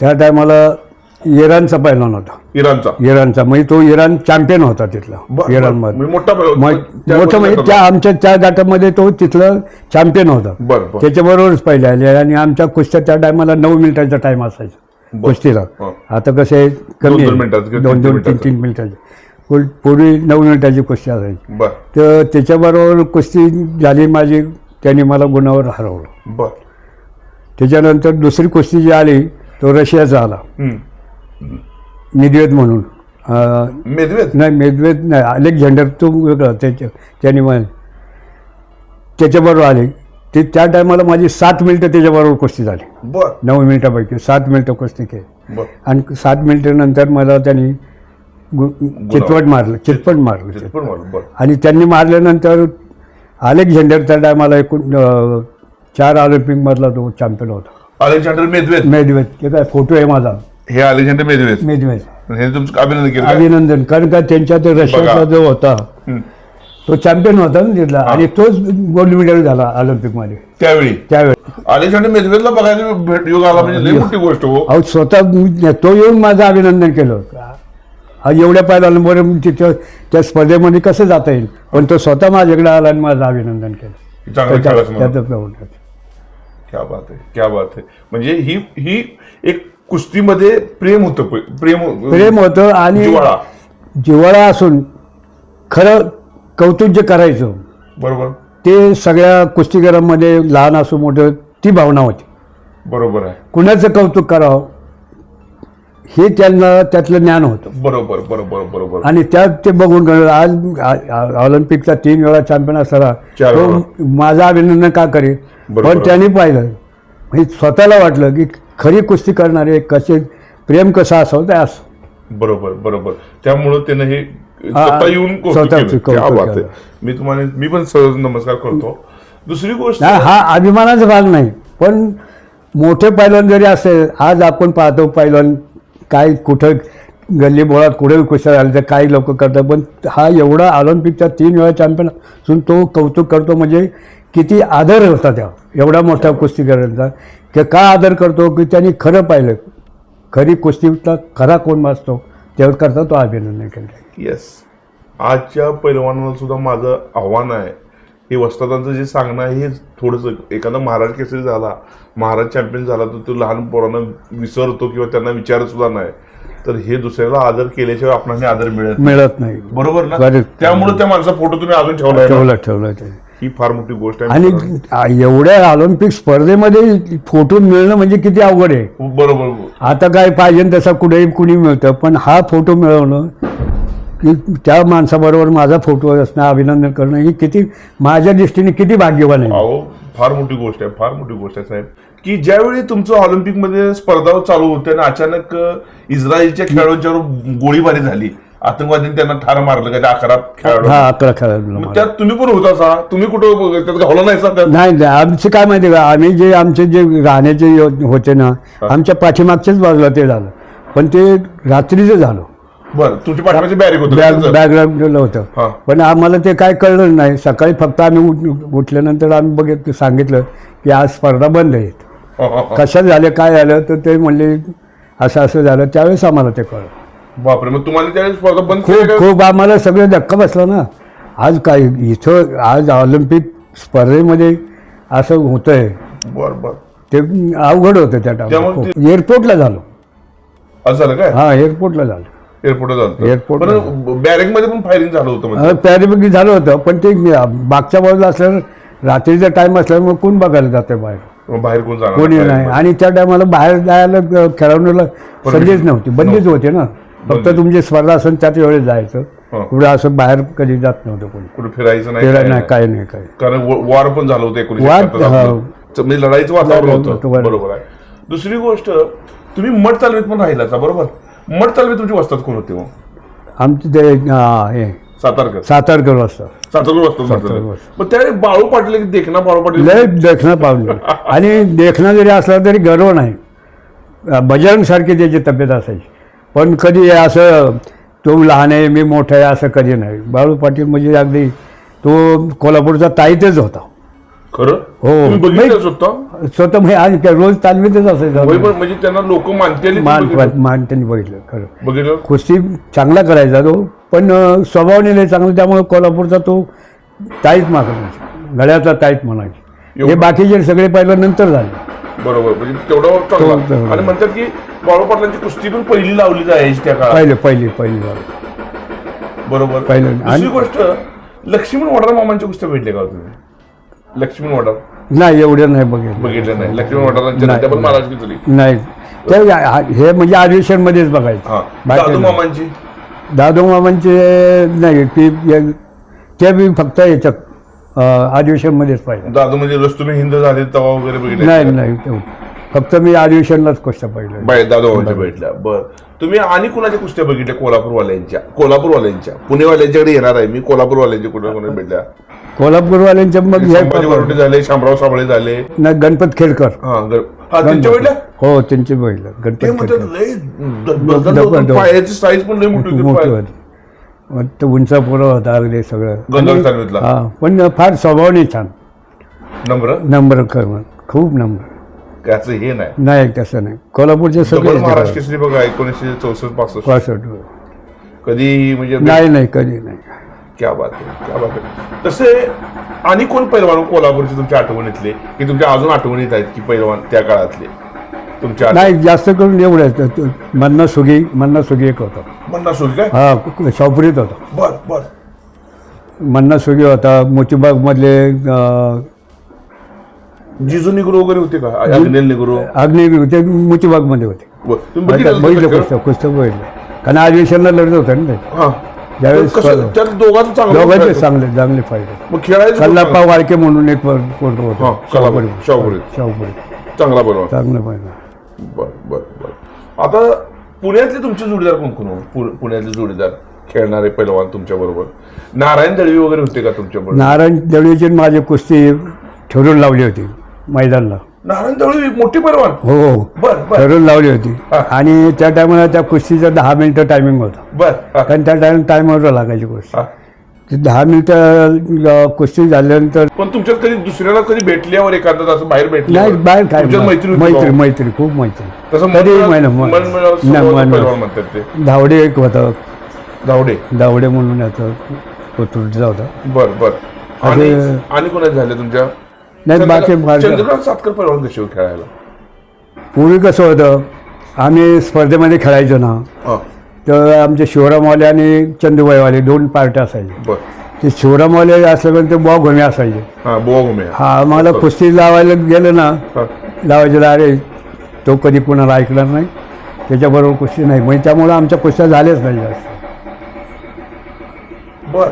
त्या टायमाला इराणचा पैलवान होता. इराणचा म्हणजे तो इराण चॅम्पियन होता तिथला. इराणमध्ये मोठं म्हणजे त्या गटामध्ये तो तिथलं चॅम्पियन होता. त्याच्याबरोबरच पहिले आले आणि आमच्या कुस्त्या त्या टायमाला 9 मिनिटाचा टाइम असायचा कुस्तीला. आता कसे कमी 2-2, 3-3 मिनिटाचे. पूर्वी 9 मिनिटाची कुस्ती असायची. तर त्याच्याबरोबर कुस्ती झाली माझी. त्यांनी मला गुणावर हरवलं. त्याच्यानंतर दुसरी कुस्ती जी आली तो रशियाचा आला. मेदवेद म्हणून. मेदवेद नाही अलेक्झांडर तो वेगळा. त्यांनी त्याच्याबरोबर आले. ते त्या टायमाला माझी 7 मिनिटं त्याच्याबरोबर कुस्ती झाली. 9 मिनिटापैकी 7 मिनिटं कुस्ती केली. आणि 7 मिनिटानंतर मला त्यांनी चितपट मारलं. आणि त्यांनी मारल्यानंतर अलेक्झांडर त्या टायमाला एकूण 4 ऑलिम्पिक मधला तो चॅम्पियन होता. अलेक्झांडर मेदवेद ते काय फोटो आहे माझा. हे अलेक्झांडर मेदवेद हे तुमचं अभिनंदन केलं. अभिनंदन. कारण का त्यांच्या ते रशियाचा जो होता तो चॅम्पियन होता ना तिथला. आणि तोच गोल्ड मेडल झाला ऑलिम्पिक मध्ये त्यावेळी. अलेक्झांडर मेदवेदला बघायला योग आला म्हणजे लई मोठी गोष्ट. हो स्वतः तो येऊन माझं अभिनंदन केलं. एवढ्या पाहिल्यावर तिथं त्या स्पर्धेमध्ये कसं जाता येईल, पण तो स्वतः माझ्याकडे आला आणि माझं अभिनंदन केलं. क्या बात आहे. म्हणजे ही एक कुस्तीमध्ये प्रेम होतं आणि जिव्हाळा असून खरं कौतुक जे करायचं बरोबर ते सगळ्या कुस्तीगरांमध्ये लहान असो मोठं ती भावना होती. बरोबर आहे. कुणाचं कौतुक करावं हे त्यांना त्यातलं ज्ञान होतं. बरोबर. आणि त्यात ते बघून आज ऑलिम्पिकचा 3 वेळा चॅम्पियन असताना तो माझं अभिनंदन का करेल. पण त्यांनी पाहिलं म्हणजे स्वतःला वाटलं की खरी कुस्ती करणारे कसे प्रेम कसं असावं ते असं. बरोबर. त्यामुळं त्यानं हे स्वतः येऊन मी पण सहज नमस्कार करतो. दुसरी गोष्ट हा अभिमानाचा भाग नाही, पण मोठे पैलवान जरी असेल आज आपण पाहतो पैलवान काय कुठं गल्ली बोळात कुठे कुस्त्या झाल्या तर काही लोक करतात, पण हा एवढा ऑलिम्पिकचा 3 वेळा चॅम्पियन असून तो कौतुक करतो म्हणजे किती आदर होता त्या एवढा मोठा कुस्तीगरांचा. की का आदर करतो की त्यांनी खरं पाहिलं खरी कुस्तीचा खरा कोण वाचतो त्यावर करता तो अभिनंदन केलं. येस. आजच्या पैलवानाला सुद्धा माझं आव्हान आहे हे वस्तादांचं जे सांगणं आहे हे थोडंसं. एखादा महाराज केसरी झाला, महाराज चॅम्पियन झाला तर तो लहान पोरांना विसरतो किंवा त्यांना विचारत सुद्धा नाही. तर हे दुसऱ्याला आदर केल्याशिवाय आपल्याला आदर मिळत नाही. नाही. बरोबर ना. त्यामुळे त्या माणसा फोटो तुम्ही अजून ठेवला. ही फार मोठी गोष्ट आहे आणि मित्रांनो. एवढ्या ऑलिम्पिक स्पर्धेमध्ये फोटो मिळणं म्हणजे किती अवघड आहे. बरोबर. आता काय पाहिजे तसा कुठेही कुणी मिळतं, पण हा फोटो मिळवणं की त्या माणसाबरोबर माझा फोटो असणं, अभिनंदन करणं, ही किती माझ्या दृष्टीने किती भाग्यवान आहे. अहो फार मोठी गोष्ट आहे, फार मोठी गोष्ट आहे साहेब, की ज्यावेळी तुमचं ऑलिम्पिकमध्ये स्पर्धा चालू होते आणि अचानक इस्रायलच्या खेळाडूंच्यावर गोळीबारी झाली, आतंकवाद्यांनी त्यांना ठार मारलं का 11 खेळाडू. हा 11 खेळाडू. मग त्यात तुम्ही पण होता सा, तुम्ही कुठं त्यात घावला नाही सा त्यात? नाही आमचं काय माहिती का, आम्ही जे आमचे जे राहण्याचे होते ना, आमच्या पाठीमागच्याच बाजूला ते झालं, पण ते रात्रीचं झालं. बरं, तुमच्या पाठीमागचे बॅरिक होतं. बॅकग्राऊंडला होतं, हा. पण आम्हाला ते काय कळलं नाही. सकाळी फक्त आम्ही उठल्यानंतर आम्ही सांगितलं की आज स्पर्धा बंद आहेत. कशात झालं काय झालं तर ते म्हणले असं असं झालं. त्यावेळेस आम्हाला ते कळलं. बापरे, मग तुम्हाला त्यावेळेस स्पर्धा बंद केली खूप का? खूप आम्हाला सगळं धक्का बसला ना. आज काय इथं आज ऑलिम्पिक स्पर्धेमध्ये असं होतंय, बरं बरं. ते अवघड होतं त्या त्यामुळे टाइम. एअरपोर्टला झालं. असं झालं काय? हा एअरपोर्टला झालं. एअरपोर्टला झालं. एअरपोर्टला पण बॅरेक मध्ये पण फायरिंग झालं होतं म्हणजे. पॅरिपैकी झालं होतं, पण ते मागच्या बाजूला असल्यावर रात्रीचा टाइम असल्यामुळे कोण बघायला जाते बाहेर, मग बाहेर कोण जाणार कोणी बाहेर नाही. कोण? आणि त्या टायमाला बाहेर जायला खेळाडूला संधीच नव्हती, बंदीच होते ना. फक्त तुमची स्पर्धा असेल त्याच वेळेस जायचं, हं. कुठं असं बाहेर कधी जात नव्हतं कोणी. कुठे फिरायचं नाही, फिरायला काय नाही, नाही. काय नाही काय. कारण वॉर पण झालं होतं 1971 वाद, आपलं. म्हणजे लढाईचं वातावरण होतं. वातावरण. बरोबर आहे. दुसरी गोष्ट, तुम्ही मठ तालमीत पण राहिलाचा, बरोबर. मठ तालमीत तुमची वस्तात कोण होते मग? आमचे ते हे सातारकर. सातारकर वाजता सातारकर वस्तात सातारकर मग वस्तात. त्यावेळी बाळू पाटील एक देखना बाळू पाटील लय देखणं पाहून आणि देखणं जरी असला तरी गर्व नाही. बजरंग सारखी त्याची तब्येत असायची, पण कधी असं तो लहान आहे मी मोठा आहे असं कधी नाही. बाळू पाटील म्हणजे अगदी तो कोल्हापूरचा ताईतच होता. खरं. हो. तुम्ही बघितलं स्वतः? स्वतः म्हणजे आणि काय रोज तालमीतच असायचं. होय, पण म्हणजे त्यांना लोक मानते मान त्यांनी बघितलं खरं. बघितलं. कुस्ती चांगला करायचा तो, पण स्वभावाने लय चांगला, त्यामुळे कोल्हापूरचा तो ताईत मागायचा, गळ्याचा ताईत म्हणायचे. हे बाकीचे सगळे पहिलं नंतर झाले. बरोबर, म्हणजे तेवढं चांगला. तेवढं. आणि म्हणतात की बाळू पाटलांची कुस्ती पण पहिली लावली जायची त्या काळात. पहिली बरोबर. पहिलं. दुसरी गोष्ट, लक्ष्मण वडार मामांच्या कुस्त्या भेटले का हो तुम्ही? लक्ष्मण वडार नाही एवढं नाही बघितलं. बघितलं नाही. लक्ष्मण वडारांच्या नाही. त्या पण महाराज घेतली. नाही ते हे म्हणजे अधिवेशन मध्येच बघायचं. हा. बाकी दादू नाही. मामांची दादू मामांचे नाही, ते बी फक्त याच्यात अधिवेशन मध्येच पाहिजे. दादू म्हणजे रस्तुमे हिंद झाले तेव्हा वगैरे बघितले? नाही फक्त मी अधिवेशनलाच कुस्त्या पाहिलं. दादू मामांच्या भेटल्या. बर, तुम्ही आणि कुणाच्या कुस्त्या बघितल्या? कोल्हापूरवाल्यांच्या पुणेवाल्यांच्याकडे येणार आहे मी. कोल्हापूरवाल्यांच्या कुठे भेटल्या? कोल्हापूरवाल्यांच्या मग संभाजी वरवटे झाले, शामराव साबळे झाले, नाही गणपत खेडकर. त्यांच्या भेटल्या. हो त्यांचे बघितलं. ते गणपत म्हणतात खेडकर लय पायाची साईज पण लय मोठी मोठी होती. होती. मग तो उंचा पोरं होता अगदी सगळं. गंधर्व तालमीतला. हा, पण फार स्वभावने छान. नम्र कर खूप नम्र. त्याचं हे नाही. नाही तसं नाही. कोल्हापूरचे डबल सगळे महाराष्ट्र केसरी बघा 1964-65. 65. कधी म्हणजे नाही कधी नाही. क्या बात आहे. तसे आणि कोण पैलवान कोल्हापूरचे तुमच्या आठवणीतले की तुमच्या अजून आठवणीत आहेत की पैलवान त्या काळातले तुमच्या? नाही जास्त करून एवढंच. मन्ना सुगी एक होता. मन्ना सुगी काय? हा शाहपुरीत होता. बर. मन्ना सुगी होता. मोतीबाग मधले जिजू निगुरू वगैरे होते का? अग्नेल निगुरू अग्निवीर होते, मोतीबाग मध्ये होते. तुम्ही बघितलं बघितलं? कुस्त्या बघितलं, कारण अधिवेशनला लढत होता ना ते. हा. ज्यावेळेस त्यात दोघांचं चांगलं दोघांचे चांगले फायदे. मग खेळायचं कल्लाप्पा वाळके म्हणून एक पोरग होता. हा, शाहपुरी शाहपुरी. चांगला बरोबर. चांगलं पाहिजे. बर. आता पुण्यातले तुमचे जोडीदार कोण? पुण्यातले जोडीदार खेळणारे पैलवान तुमच्या बरोबर? नारायण दळवी वगैरे होते का तुमच्या बरोबर? नारायण दळवीची माझी कुस्ती ठरवून लावली होती मैदानला. नारायण दळवी मोठी पैलवान? हो बर. ठरवून लावली होती. हा. आणि त्या टायमाला त्या कुस्तीचं 10 मिनिटं टायमिंग होता. बर. कारण त्या टायमावर लागायची कुस्ती. हा. ती 10 मिनिटं कुस्ती झाल्यानंतर पण तुमच्यात कधी दुसऱ्याला कधी भेटल्यावर एखादा असं बाहेर भेटलं? नाही बाहेर काय तुमच्यात मैत्री होती का? मैत्री खूप मैत्री. तसं कधी पैलवान म्हणतात ते. धावडे एक होता. धावडे म्हणून याचा कोथरूडचा होता. बर. आणि कोणाचे झाले तुमच्या? नाही बाकी चंद्रकांत सातकर पैलवान कसे खेळायला? पूर्वी कसं होतं, आम्ही स्पर्धेमध्ये खेळायचो ना, हा. तर आमचे शिवरामवाले आणि चंदुबाईवाले 2 पार्ट्या असायचे. बर. ते शिवरामवाले असल्यामुळे ते बॉ घोमे असायचे. हा बुवा घुमे. हा मला कुस्ती लावायला गेलं ना हा. लावायचे अरे तो कधी कुणाला ऐकणार नाही त्याच्याबरोबर कुस्ती नाही म्हणजे त्यामुळं आमच्या कुस्त्या झाल्याच नाही जास्त. बर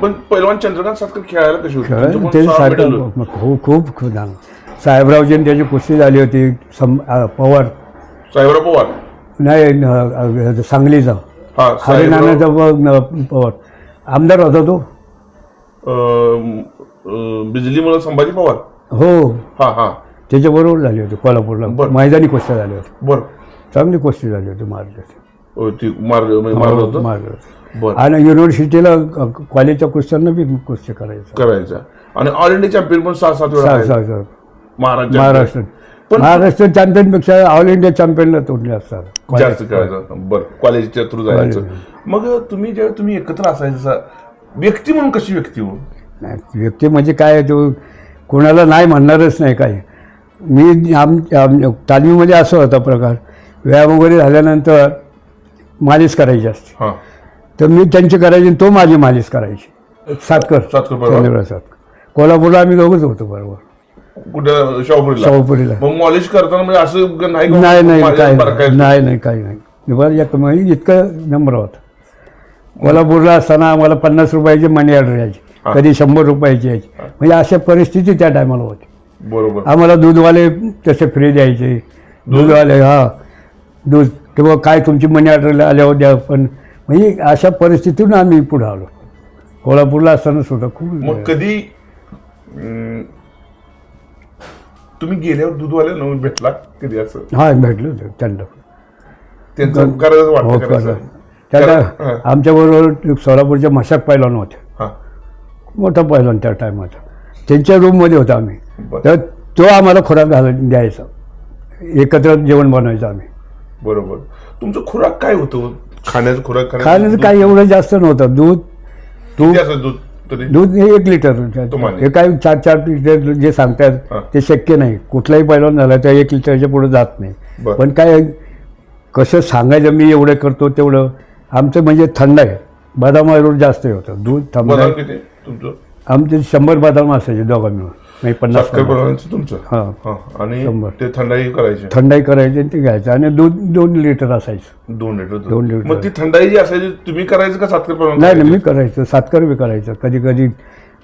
पण पैलवान चंद्रकांत सातकर खेळायला कशी होती? ते तुमचं पण 6 सारखं medal होतं. खूप खूप खूप चांगलं. साहेबरावजी आणि त्याची कुस्ती झाली होती पवार साहेबराव पवार. नाही सांगलीचा हा साहेबराव हरिनानाचा पवार आमदार होता तो. बिजलीमुळे संभाजी पवार. हो हा हा त्याच्याबरोबर झाली होती कोल्हापूरला बरं. मैदानी कुस्त्या झाल्या होत्या. बर चांगली कुस्ती झाली होती मार्गाची. ती मारलं होतं. बर आणि युनिव्हर्सिटीला कॉलेजच्या कुस्त्यांना बी कुस्ती करायचं. करायचा आणि ऑल इंडिया चॅम्पियन पण 6-7 वेळा आहे. महाराष्ट्र पण महाराष्ट्र चॅम्पियनपेक्षा ऑल इंडिया चॅम्पियनला तोडले असतात जास्त खेळायचं. बरं कॉलेजच्या थ्रू जायचं. मग तुम्ही ज्यावेळी तुम्ही एकत्र असायचं व्यक्ती म्हणून कशी व्यक्ती हो? नाही, व्यक्ती म्हणजे काय तो कोणाला नाही म्हणणारच नाही काय. मी तालमीमध्ये असं होता प्रकार व्यायाम वगैरे झाल्यानंतर मालिश करायची असते हा तर मी त्यांची करायची आणि तो माझी मालिश करायची. सातकर बरोबर. चंद्रकांत सातकर कोल्हापूरला आम्ही दोघंच होतो बरोबर. कुठं शाहूपुरीला? शाहूपुरीला मग मॉलिश करताना म्हणजे असं नाही का? नाही नाही माझ्या काही बरं काय? नाही काही नाही बरं एक म्हणजे इतकं नंबर होता. कोल्हापूरला असताना आम्हाला 50 रुपयाची मनी ऑर्डर यायची हा. कधी 100 रुपयाची यायची म्हणजे अशा परिस्थिती त्या टायमाला होती. बरोबर. आम्हाला दूधवाले तसे फ्री द्यायचे दूधवाले हा दूध किंवा काय तुमची मनी ऑर्डर आल्यावर द्या पण म्हणजे अशा परिस्थितीतून आम्ही पुढे आलो. कोल्हापूरला असताना सुद्धा खूप मग कधी तुम्ही गेल्यावर दूधवाले भेटला कधी असं? हा भेटलो होतो त्यांना. त्यांचं करायचं हो वाटतं करा करायचं? त्याला हा. आमच्याबरोबर सोलापूरच्या मशाक पैलवान होते. हा मोठा पैलवान त्या टायमाचा त्यांच्या रूममध्ये होता आम्ही. बरं. तर तो आम्हाला खुराक द्यायचा एकत्र जेवण बनवायचं आम्ही. बरोबर. तुमचं खुराक काय होतं? खाण्याचं खुराक खाण्याचं काही एवढं जास्त नव्हतं. दूध किती असायचं दूध तरी? दूध हे 1 लिटर तुम्हाला? हे काय 4 लिटर जे हा. सांगतात ते शक्य नाही. कुठलाही पैलवान झाला तर 1 लिटरच्या पुढे जात नाही. बरं. पण काय कसं सांगायचं मी एवढं करतो तेवढं आमचं म्हणजे थंड आहे. बदामावर जास्त होतं दूध थंड बदाम आहे. किती तुमचं? आमचे 100 बदाम असायचे दोघां मिळून म्हणजे 50 साखर बनवायचं तुमचं? हां हा आणि 100. ते थंडाई करायची थंडाई करायची आणि ते घ्यायचं आणि दूध 2 लिटर असायचं. 2 लिटर दूध. 2 लिटर. मग ती थंडाई जी असायची तुम्ही करायचं का साखर बनवायचं? नाही नाही मी करायचं सातकर बी करायचं कधी कधी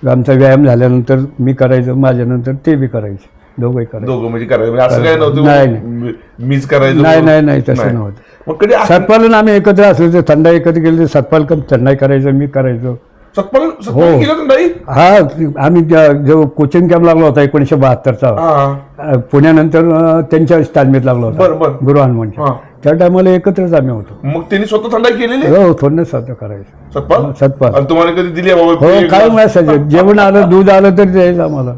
आमचा व्यायाम झाल्यानंतर मी करायचं माझ्यानंतर ते बी करायचे दोघंही करायचं. दोघं म्हणजे करायचं म्हणजे असं काय नाही, नव्हतं मीच करायचं नाही म्हणून? नाही तसं नव्हतं. मग कधी सतपालन आम्ही एकत्र असायचो. थंडाई एकत्र केली तर सतपाल थंडाई करायचं मी करायचो. सतपाल हो. केलं थंडाई? हा आम्ही जो कोचिंग कॅम्प लागला होता 1972चा हा पुण्यानंतर त्यांच्या तालमीत लागला बरं, होता बरं. गुरु हनुमानच्या. हा. त्या टायमाला एकत्रच आम्ही होतो. मग त्यांनी स्वतः थंडाई केलेली? हो थोडं साधं करायचं सतपाल सतपाल. आणि तुम्हाला कधी दिली आहे बाबा? हो काय नसायचं जेवण आलं दूध आलं तरी द्यायचं आम्हाला.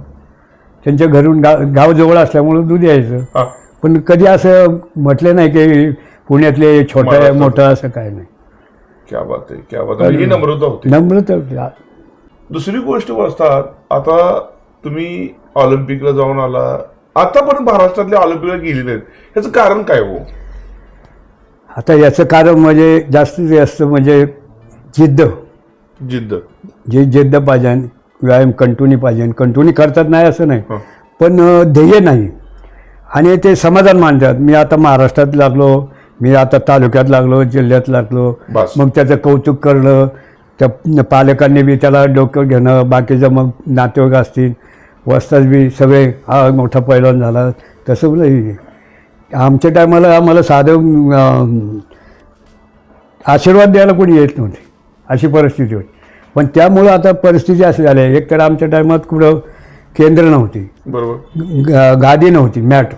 त्यांच्या घरून गाव जवळ असल्यामुळं दूध यायचं. हा. पण कधी असं म्हटलं नाही की पुण्यातले छोटं आहे महाराष्ट्रात. मोठं असं काय नाही. क्या बात आहे क्या बात आहे. ही नम्रता होती. नम्र तर दुसरी गोष्ट असतात आता तुम्ही ऑलिम्पिकला जाऊन आला आतापर्यंत महाराष्ट्रातल्या ऑलिम्पिकला गेले नाहीत ह्याचं कारण काय हो? आता याचं कारण म्हणजे जास्तीत जास्त म्हणजे जिद्द जिद्द पाहिजे व्यायाम कंटिन्यू पाहिजे. कंटिन्यू करतात नाही असं नाही हं. पण ध्येय नाही आणि ते समाधान मानतात. मी आता महाराष्ट्रात लागलो मी आता तालुक्यात लागलो जिल्ह्यात लागलो बस. मग त्याचं कौतुक करणं त्या पालकांनी बी त्याला डोकं घेणं बाकीचं मग नातेवाईक असतील वस्ताद बी सगळे हा मोठा पैलवान झाला तसं नाही. आमच्या टायमाला आम्हाला साधं आशीर्वाद द्यायला कोणी येत नव्हते अशी परिस्थिती होती. पण त्यामुळं आता परिस्थिती अशी झाली आहे एक तर आमच्या टायमात कुठं केंद्र नव्हती बरोबर गादी नव्हती मॅट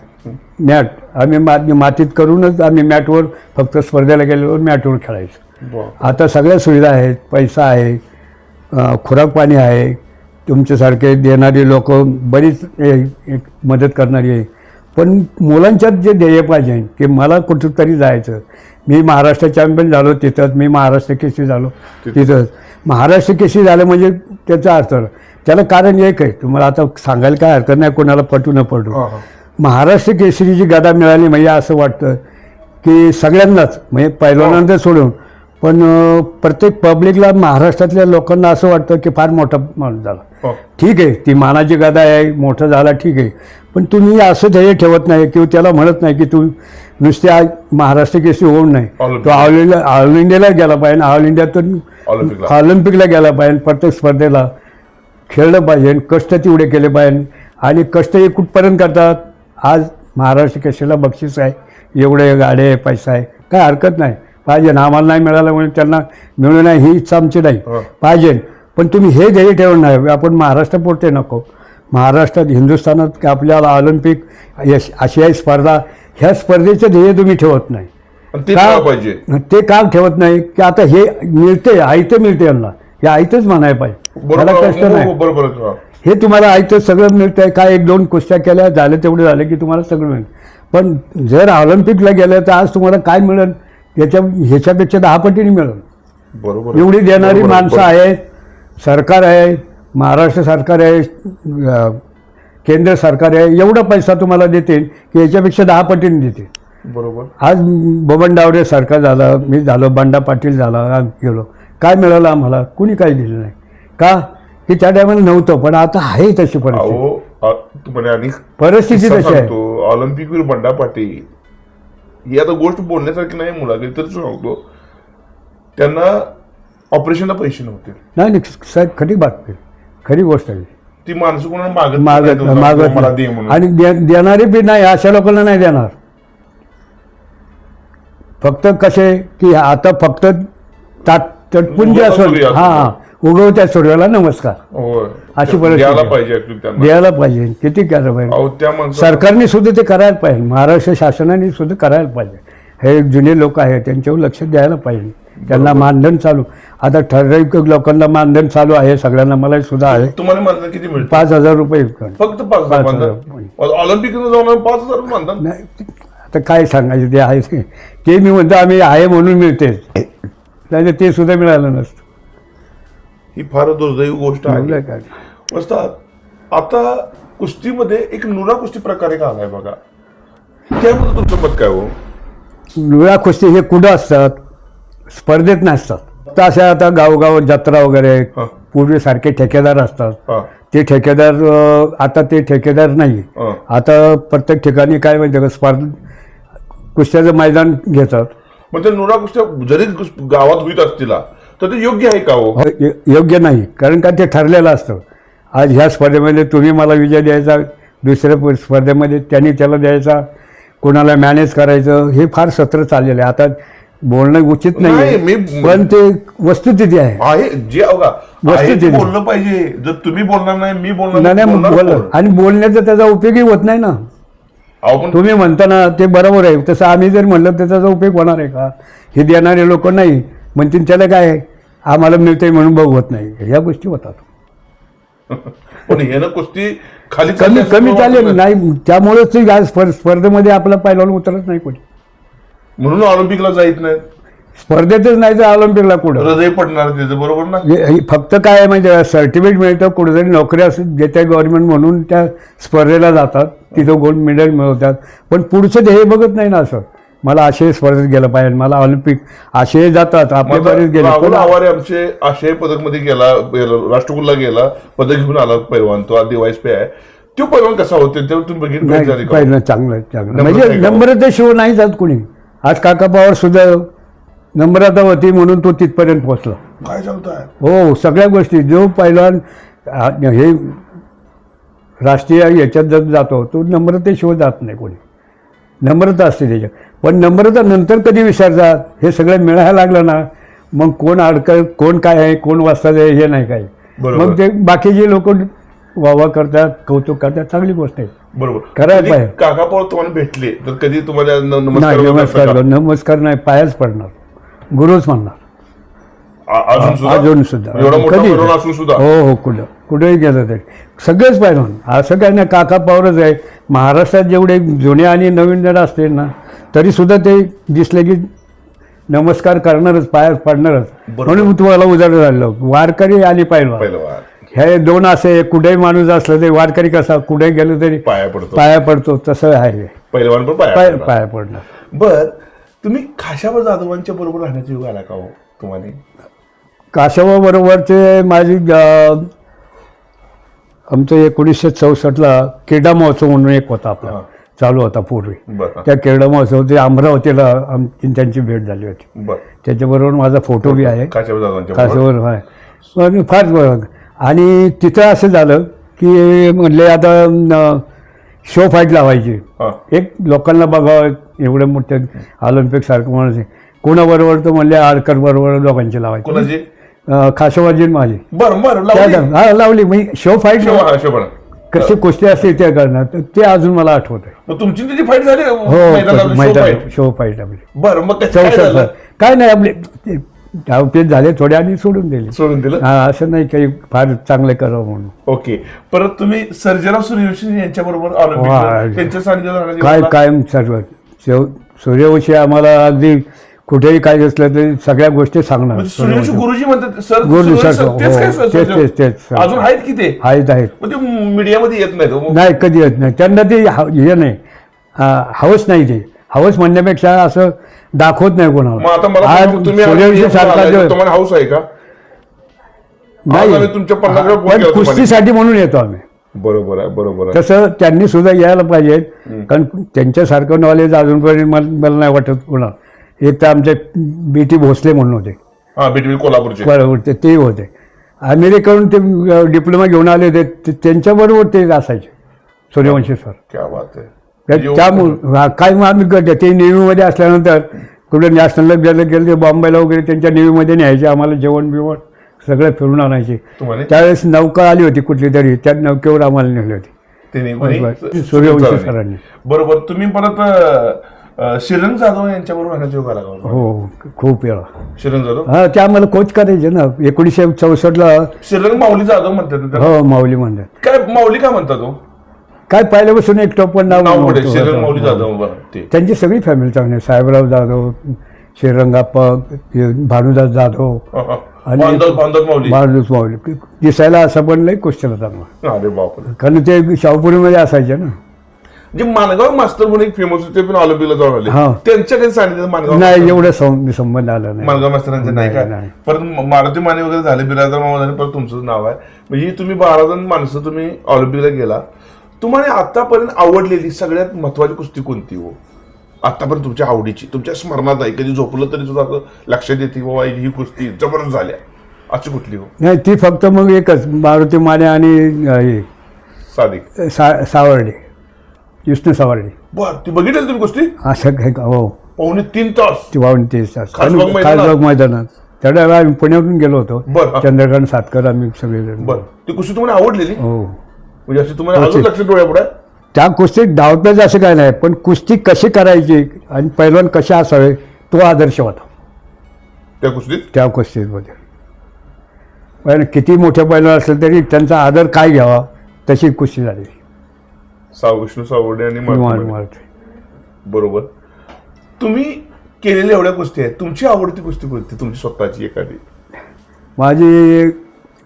आम्ही मातीत करूनच आम्ही मॅटवर फक्त स्पर्धेला गेल्यावर मॅटवर खेळायचो. आता सगळ्या सुविधा आहेत पैसा आहे खुराक पाणी आहे तुमच्यासारखे देणारी लोक बरीच एक मदत करणारी आहे. पण मुलांच्यात जे ध्येय पाहिजे की मला कुठंतरी जायचं. मी महाराष्ट्र चॅम्पियन झालो तिथंच मी महाराष्ट्र केसरी झालो तिथंच. महाराष्ट्र केसरी झालं म्हणजे त्याचा अर्थ त्याला कारण एक आहे तुम्हाला आता सांगायला काय हरकत नाही कोणाला पटू न पटू. महाराष्ट्र केसरीची गदा मिळाली म्हणजे असं वाटतं की सगळ्यांनाच म्हणजे पहिल्यांदा सोडून पण प्रत्येक पब्लिकला महाराष्ट्रातल्या लोकांना असं वाटतं की फार मोठा माणूस झाला. हो. ठीक आहे, ती मानाची गदा आहे, मोठं झाला ठीक आहे, पण तुम्ही असं ध्येय ठेवत नाही किंवा त्याला म्हणत नाही की तू नुसत्या महाराष्ट्र केसरी होऊन नाही, तो ऑल इंडियाला गेला पाहिजे, ऑल इंडियातून ऑलिम्पिकला गेला पाहिजे, प्रत्येक स्पर्धेला खेळलं पाहिजे, कष्ट तेवढे केले पाहिजे. आणि कष्ट हे कुठपर्यंत करतात. आज महाराष्ट्र केसरीला बक्षीस आहे, एवढे गाडे आहे, पैसा आहे, काय हरकत नाही, पाहिजे ना. आम्हाला नाही मिळालं म्हणून त्यांना मिळू नाही ही इच्छा आमची नाही, पाहिजे. पण तुम्ही हे ध्येय ठेवून नाही, आपण महाराष्ट्रापुरते नको, महाराष्ट्रात हिंदुस्थानात आपल्याला ऑलिम्पिक आशियाई स्पर्धा ह्या स्पर्धेचं ध्येय तुम्ही ठेवत नाही. ते का ठेवत नाही की आता हे मिळते, आयतं मिळते यांना, हे आयतंच म्हणायला पाहिजे, मला कष्ट नाही. हे तुम्हाला आयतं सगळं मिळतंय, काय 1-2 कुस्त्या केल्या झालं तेवढं झालं की तुम्हाला सगळं मिळेल. पण जर ऑलिम्पिकला गेलं तर आज तुम्हाला काय मिळेल ह्याच्यापेक्षा 10 पटीने मिळेल. बरोबर, एवढी देणारी माणसं आहेत, सरकार आहे, महाराष्ट्र सरकार आहे, केंद्र सरकार आहे, एवढा पैसा तुम्हाला देते की याच्यापेक्षा 10 पटीने देते. बरोबर. आज बबनरावडे सरकार झालं, मी झालो, बंडा पाटील झाला, गेलो, काय मिळालं आम्हाला, कुणी काही दिलं नाही. का की त्या टायमाला नव्हतं, पण आता आहे तशी परिस्थिती तशी आहे. ऑलिम्पिकवीर बंडा पाटील ही आता गोष्ट बोलण्यासारखी नाही, मुलाखत तर सांगतो, त्यांना ऑपरेशनला पैसे नव्हते. नाही साहेब, खरी बातमी, खरी गोष्ट आहे. ती माणसं कोणाला मागत आणि देणारे बी नाही, अशा लोकांना नाही देणार. फक्त कसे की आता फक्त तटपुंज असो, हा उगवत्या सूर्याला नमस्कार, अशी परिस्थिती द्यायला पाहिजे. किती केलं पाहिजे, सरकारने सुद्धा ते करायला पाहिजे, महाराष्ट्र शासनाने सुद्धा करायला पाहिजे. हे जुने लोक आहेत त्यांच्यावर लक्ष द्यायला पाहिजे. त्यांना मानधन चालू, आता ठराविक लोकांना मानधन चालू आहे, सगळ्यांना, मला सुद्धा आहे. तुम्हाला मानधन किती मिळतं? 5,000 रुपये फक्त 5,000. ऑलिम्पिकला जाऊन 5,000 मानधन नाही. आता काय सांगायचं, ते आहे ते मी म्हणतो आम्ही आहे म्हणून मिळते, नाही ते सुद्धा मिळालं नसतं. ही फार दुर्दैवी गोष्ट आहे. मस्त. आता कुस्तीमध्ये एक नुरा कुस्ती प्रकार एक आलाय बघा, त्याबद्दल तुमचं मत काय हो? नुरा कुस्ती हे कुठं असतात, स्पर्धेत नसतात. तर अशा आता गावगाव जत्रा वगैरे पूर्वीसारखे ठेकेदार असतात, ते ठेकेदार आता ते ठेकेदार नाही. आता प्रत्येक ठिकाणी काय माहिती का, स्पर्धा कुस्त्याचं मैदान घेतात. मग ते नुरा कुस्त्या जरी गावात होत असतील तर ते योग्य आहे का हो? योग्य नाही, कारण का ते ठरलेलं असतं. आज ह्या स्पर्धेमध्ये तुम्ही मला विजय द्यायचा, दुसऱ्या स्पर्धेमध्ये त्यांनी त्याला द्यायचा, कोणाला मॅनेज करायचं, हे फार सत्र चाललेलं आहे. आता बोलणं उचित नाही, पण ते वस्तुस्थिती आहे जे वस्तुस्थिती बोललं पाहिजे. जर तुम्ही बोलणार नाही, मी बोलणार नाही, आणि बोलण्याचा त्याचा उपयोगही होत नाही ना. तुम्ही म्हणता ना ते बरोबर आहे, तसं आम्ही जर म्हणलं तर त्याचा उपयोग होणार आहे का? हे देणारे लोक नाही म्हणतील त्याला काय आम्हाला मिळते म्हणून बघवत नाही, ह्या गोष्टी होतात. पण हे ना कुस्ती खाली कमी चालेल नाही, त्यामुळेच या स्पर्धेमध्ये आपला पैलवान उतरत नाही कुठे, म्हणून ऑलिम्पिकला जात नाही, स्पर्धेतच नाही तर ऑलिम्पिकला कुठं हृदय पडणार त्याचं. बरोबर ना. फक्त काय आहे म्हणजे सर्टिफिकेट मिळतं, कुठेतरी नोकरी असं देते गव्हर्नमेंट म्हणून त्या स्पर्धेला जातात, तिथं गोल्ड मेडल मिळवतात, पण पुढचं ते हे बघत नाही ना. असं मला आशियाई स्पर्धेत गेलं पाहिजे, मला ऑलिम्पिक आशियाई जातात आपले बरेच गेले. राहुल आवारे आमचे आशियाई पदक मध्ये गेला, राष्ट्रकुलला गेला, पदक घेऊन आला पैलवान, तो आधी वाईसपे आहे. तो पैलवान कसा होते तेव्हा तुम्ही बघितलं? पहिलं चांगलं म्हणजे नम्रता शिव नाही जात कुणी. आज काका पवार सुद्धा नम्रता होती म्हणून तो तिथपर्यंत पोहोचला. काय सांगताय? हो, सगळ्या गोष्टी. जो पैलवान हे राष्ट्रीय याच्यात जर जातो तो नम्रतेशिवाय जात नाही कोणी, नम्रता असते त्याच्यात. पण नम्रता नंतर कधी विसरतात, हे सगळं मिळायला लागलं ना मग कोण कोण काय आहे, कोण वाचतात हे नाही काय. मग ते बाकीचे लोक वावा करतात, कौतुक करतात, चांगली गोष्ट आहे. बरोबर, करायला पाहिजे. काका पवार तुम्हाला भेटले तर कधी तुम्हाला नमस्कार नाही, पायाच पडणार, गुरुच म्हणणार अजून सुद्धा, कधी हो कुठेही गेलं तरी सगळेच पाहिजे. असं काय नाही, काका पवारच आहे. महाराष्ट्रात जेवढे जुने आणि नवीन जण असतील ना तरी सुद्धा ते दिसले की नमस्कार करणारच, पाया पडणारच. म्हणून मी तुम्हाला उदाहरण झालं, वारकरी आणि पैलवान हे दोन असे. कुठेही माणूस असलं तरी वारकरी कसा कुठेही गेलो तरी पाया पडतो, तसं आहे पैलवान पण पाया पडणार. बर, तुम्ही खाशाबा जाधवांच्या बरोबर राहण्याचा योग आला का हो? तुम्हाला? कासवाबरोबरचे माझी आमचं 1964ला क्रीडा महोत्सव म्हणून एक होता आपला, हा. चालू होता पूर्वी. बरं त्या क्रीडा महोत्सव ते अमरावतीला आमची त्यांची भेट झाली होती. बरं. त्याच्याबरोबर माझा फोटो बी आहे काशावर कासवावर आहे. पण फार बरं. आणि तिथं असं झालं की म्हणले आता शो फाईट लावायची, एक लोकांना बघावं एवढं मोठं ऑलिम्पिक सारखं माणूस आहे. कोणाबरोबर तर म्हणले आडकर बरोबर लोकांची लावायची. कोणाची? खासवाजी माझी. बरं बरं हा लावली. म्हणजे शो फाईट शोभा. कशी कुस्ती असते त्या करणार, तर ते अजून मला आठवत आहे. मग तुमची त्याची फाईट झाली हो मैदान शो फाईट आपली. बरं मग काय 64 झालं? काय नाही आपले धावपेच झाले थोडे आणि सोडून दिले. सोडून दिलं. हा असं नाही काही फार चांगले करावं म्हणून. ओके. परत तुम्ही सर्जेराव सूर्यवंशी यांच्या बरोबर वा. ऑलिम्पिक त्यांच्या सानिध्यात काय कायम सर्व सूर्यवंशी आम्हाला अगदी कुठेही काय असलं तरी सगळ्या गोष्टी सांगणार. सूर्यवंशी गुरुजी म्हणतात सर. गुरुजी सर, सर, तेच काय हो, सर? तेच, तेच, तेच, सर. अजून आहेत की ते? आहेत. मग ते मीडियामध्ये येत नाहीत हो. नाही कधी येत नाही त्यांना ते हे नाही, हवस नाही. ते हवस म्हणण्यापेक्षा असं दाखवत नाही मग कोणाला. आता मला आज सांगा, तुम्ही सूर्यवंशी सारखा जो तुम्हाला हाऊस आहे का? आज आम्ही तुमच्या 50 वेळा फोन पण केला तुम्हाला. कुस्तीसाठी म्हणून येतो आम्ही. बरोबर आहे बरोबर आहे. तसं त्यांनी सुद्धा यायला पाहिजे, कारण त्यांच्यासारखं नॉलेज अजूनपर्यंत मला नाही वाटत कोणाला. एक तर आमचे BT भोसले म्हणून होते, हा बीटीव्ही कोल्हापूरचे. बरोबर ते होते. अमेरिकेकडून ते डिप्लोमा घेऊन आले होते, त्यांच्याबरोबर ते असायचे सूर्यवंशी सर. क्या बात आहे. त्यामुळे काय मग आम्ही करतो ते नेव्हीमध्ये असल्यानंतर कुठे नॅशनलला गेलं ते बॉम्बेला वगैरे त्यांच्या नेव्हीमध्ये न्यायचे आम्हाला, जेवण बिवण सगळं फिरून आणायचे. तुम्हाला त्यावेळेस नौका आली होती कुठली तरी, त्या नौकेवर आम्हाला नेली होती त्यांनी कोणी? सूर्यवंशी सरांनी. बरोबर. तुम्ही परत श्रीरंग जाधव यांच्या बरोबर राहण्याचा योग आला का? हो खूप वेळा. श्रीरंग जाधव. हा ते आम्हाला कोच करायचे ना 1964ला. श्रीरंग माऊली जाधव म्हणतात त्याला. हो माऊली म्हणतात. काय माऊली का म्हणतात तो? काय पहिल्यापासून एक टोपण नाव नाव पुढे होतं. श्रीरंग माऊली जाधव. बरं ते त्यांची सगळी फॅमिली चांगली आहे. साहेबराव जाधव, श्रीरंगाप्पा, भानुदास जाधव आणि भांडत माऊली. भानुदास माऊली. दिसायला असं पण नाही कुस्तीला चांगला, अरे बापरे. कारण ते शाहपुरीमध्ये असायचे ना. जे मानगाव मास्तर म्हणून एक फेमस होते पण ऑलिम्पिकला जाऊन आले, हा. त्यांच्या काही सांगितलं मानगाव नाही एवढं संबंध आला नाही. मानगाव मास्तरांचं नाही का? नाही. परत मारुती माने वगैरे झाले, बिराजदार मामा झाले, परत तुमचं नाव आहे. म्हणजे ही तुम्ही 12 जण माणसं तुम्ही ऑलिम्पिकला गेला. तुम्हाला आतापर्यंत आवडलेली सगळ्यात महत्वाची कुस्ती कोणती हो? आतापर्यंत तुमच्या आवडीची, तुमच्या स्मरणात आहे, कधी झोपलं तरी सुद्धा असं लक्षात येते बाबा ही कुस्ती जबरदस्त झाल्या, अशी कुठली हो? नाही ती फक्त मग एकच मारुती माने आणि हे सादिक सावर्डे, विष्णू सावर्डे. बर ती बघितली तुम्ही कुस्ती? असं काय का? हो 2.5-3 तास. ती 23 तास खासबाग मैदानात? खासबाग मैदानात. तेवढ्या वेळा आम्ही पुण्यातून गेलो होतो. बरं. चंद्रकांत सातकर आम्ही सगळेजण. बर ती कुस्ती तुम्हाला आवडलेली? हो. म्हणजे अशी तुम्हाला अजून लक्षात डोळ्यापुढे? त्या कुस्तीत डावपेच असं काय नाही, पण कुस्ती कशी करायची आणि पैलवान कसे असावे तो आदर्श होता त्या कुस्तीत. त्या कुस्तीमध्ये. पण किती मोठे पैलवान असेल तरी त्यांचा आदर काय घ्यावा तशी कुस्ती झाली. विष्णू सावर्डे आणि मारुती माने. बरोबर. तुम्ही केलेल्या एवढ्या कुस्ती आहेत, तुमची आवडती कुस्ती कोणती तुमची स्वतःची एखादी? माझी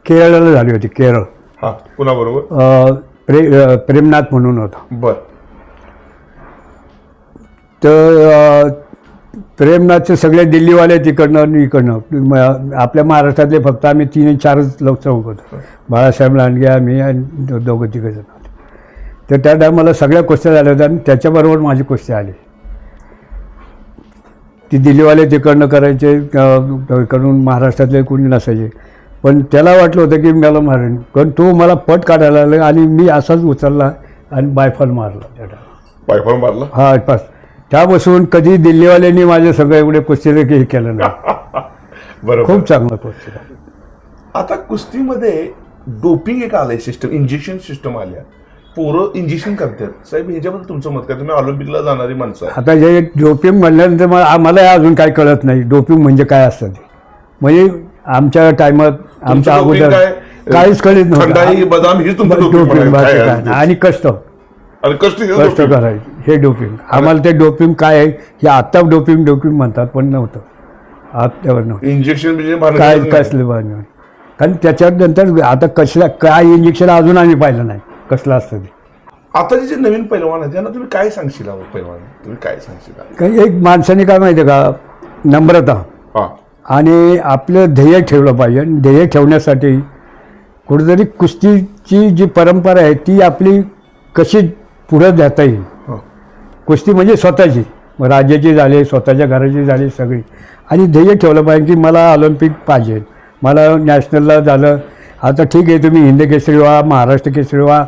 केरळला झाली होती. केरळ. हा कुणाबरोबर? प्रेमनाथ म्हणून होता. बर. तर प्रेमनाथचे सगळे दिल्लीवाले तिकडनं आणि इकडनं, आपल्या महाराष्ट्रातले फक्त आम्ही 3-4 लोक चौक होतो. बाळासाहेब लांडगे, आम्ही आणि दोघं तिघं जण होते. तर त्या टायमाला सगळ्या कुस्त्या झाल्या होत्या आणि त्याच्याबरोबर माझी कुस्ती आली. ती दिल्लीवाले तिकडनं करायचे, इकडून महाराष्ट्रातले कोणी नसायचे. पण त्याला वाटलं होतं की मला मारेन, पण तो मला पट काढायला लागला आणि मी असाच उचलला आणि बायफॉल मारला त्या टायमाला. बायफॉल मारला? हा पास. त्यापासून कधी दिल्लीवाल्यांनी माझे सगळं एवढे कुस्तीला हे केलं नाही. बरोबर. खूप चांगला कुस्ती. आता कुस्तीमध्ये डोपिंग एक आलंय सिस्टम, इंजेक्शन सिस्टम आल्या, पोरं इंजेक्शन करतात. साहेब ह्याच्याबद्दल तुमचं मत काय? तुम्ही ऑलिम्पिकला जाणारी माणसं आहे. आता जे डोपिंग म्हणल्यानंतर आम्हाला अजून काय कळत नाही डोपिंग म्हणजे काय असतं ते. म्हणजे आमच्या टायमात आमच्या अगोदर काहीच कळत थंडाई बदाम ही तुमचं डोपिंग नव्हतं. आणि कष्ट करायचे हे डोपिंग. आम्हाला ते डोपिंग काय आहे हे आत्ता डोपिंग म्हणतात, पण नव्हतं आत्तावर नव्हतं. इंजेक्शन म्हणजे काय कसलं बांधून. कारण त्याच्यानंतर आता कसलं काय इंजेक्शन अजून आम्ही पाहिलं नाही कसलं असतं ते. आता जे नवीन पैलवान आहेत त्यांना तुम्ही काय सांगशील? पैलवान तुम्ही काय सांगशील? काही एक माणसाने काय माहिती आहे का, नम्रता हा आणि आपलं ध्येय ठेवलं पाहिजे. ध्येय ठेवण्यासाठी कुठेतरी कुस्तीची जी परंपरा आहे ती आपली कशी पुढं जाता येईल. हो. कुस्ती म्हणजे स्वतःची, राज्याची झाली, स्वतःच्या घराची झाली सगळी. आणि ध्येय ठेवलं पाहिजे की मला ऑलिम्पिक पाहिजे, मला नॅशनलला झालं. आता ठीक आहे, तुम्ही हिंद केसरी व्हा, महाराष्ट्र केसरी व्हा,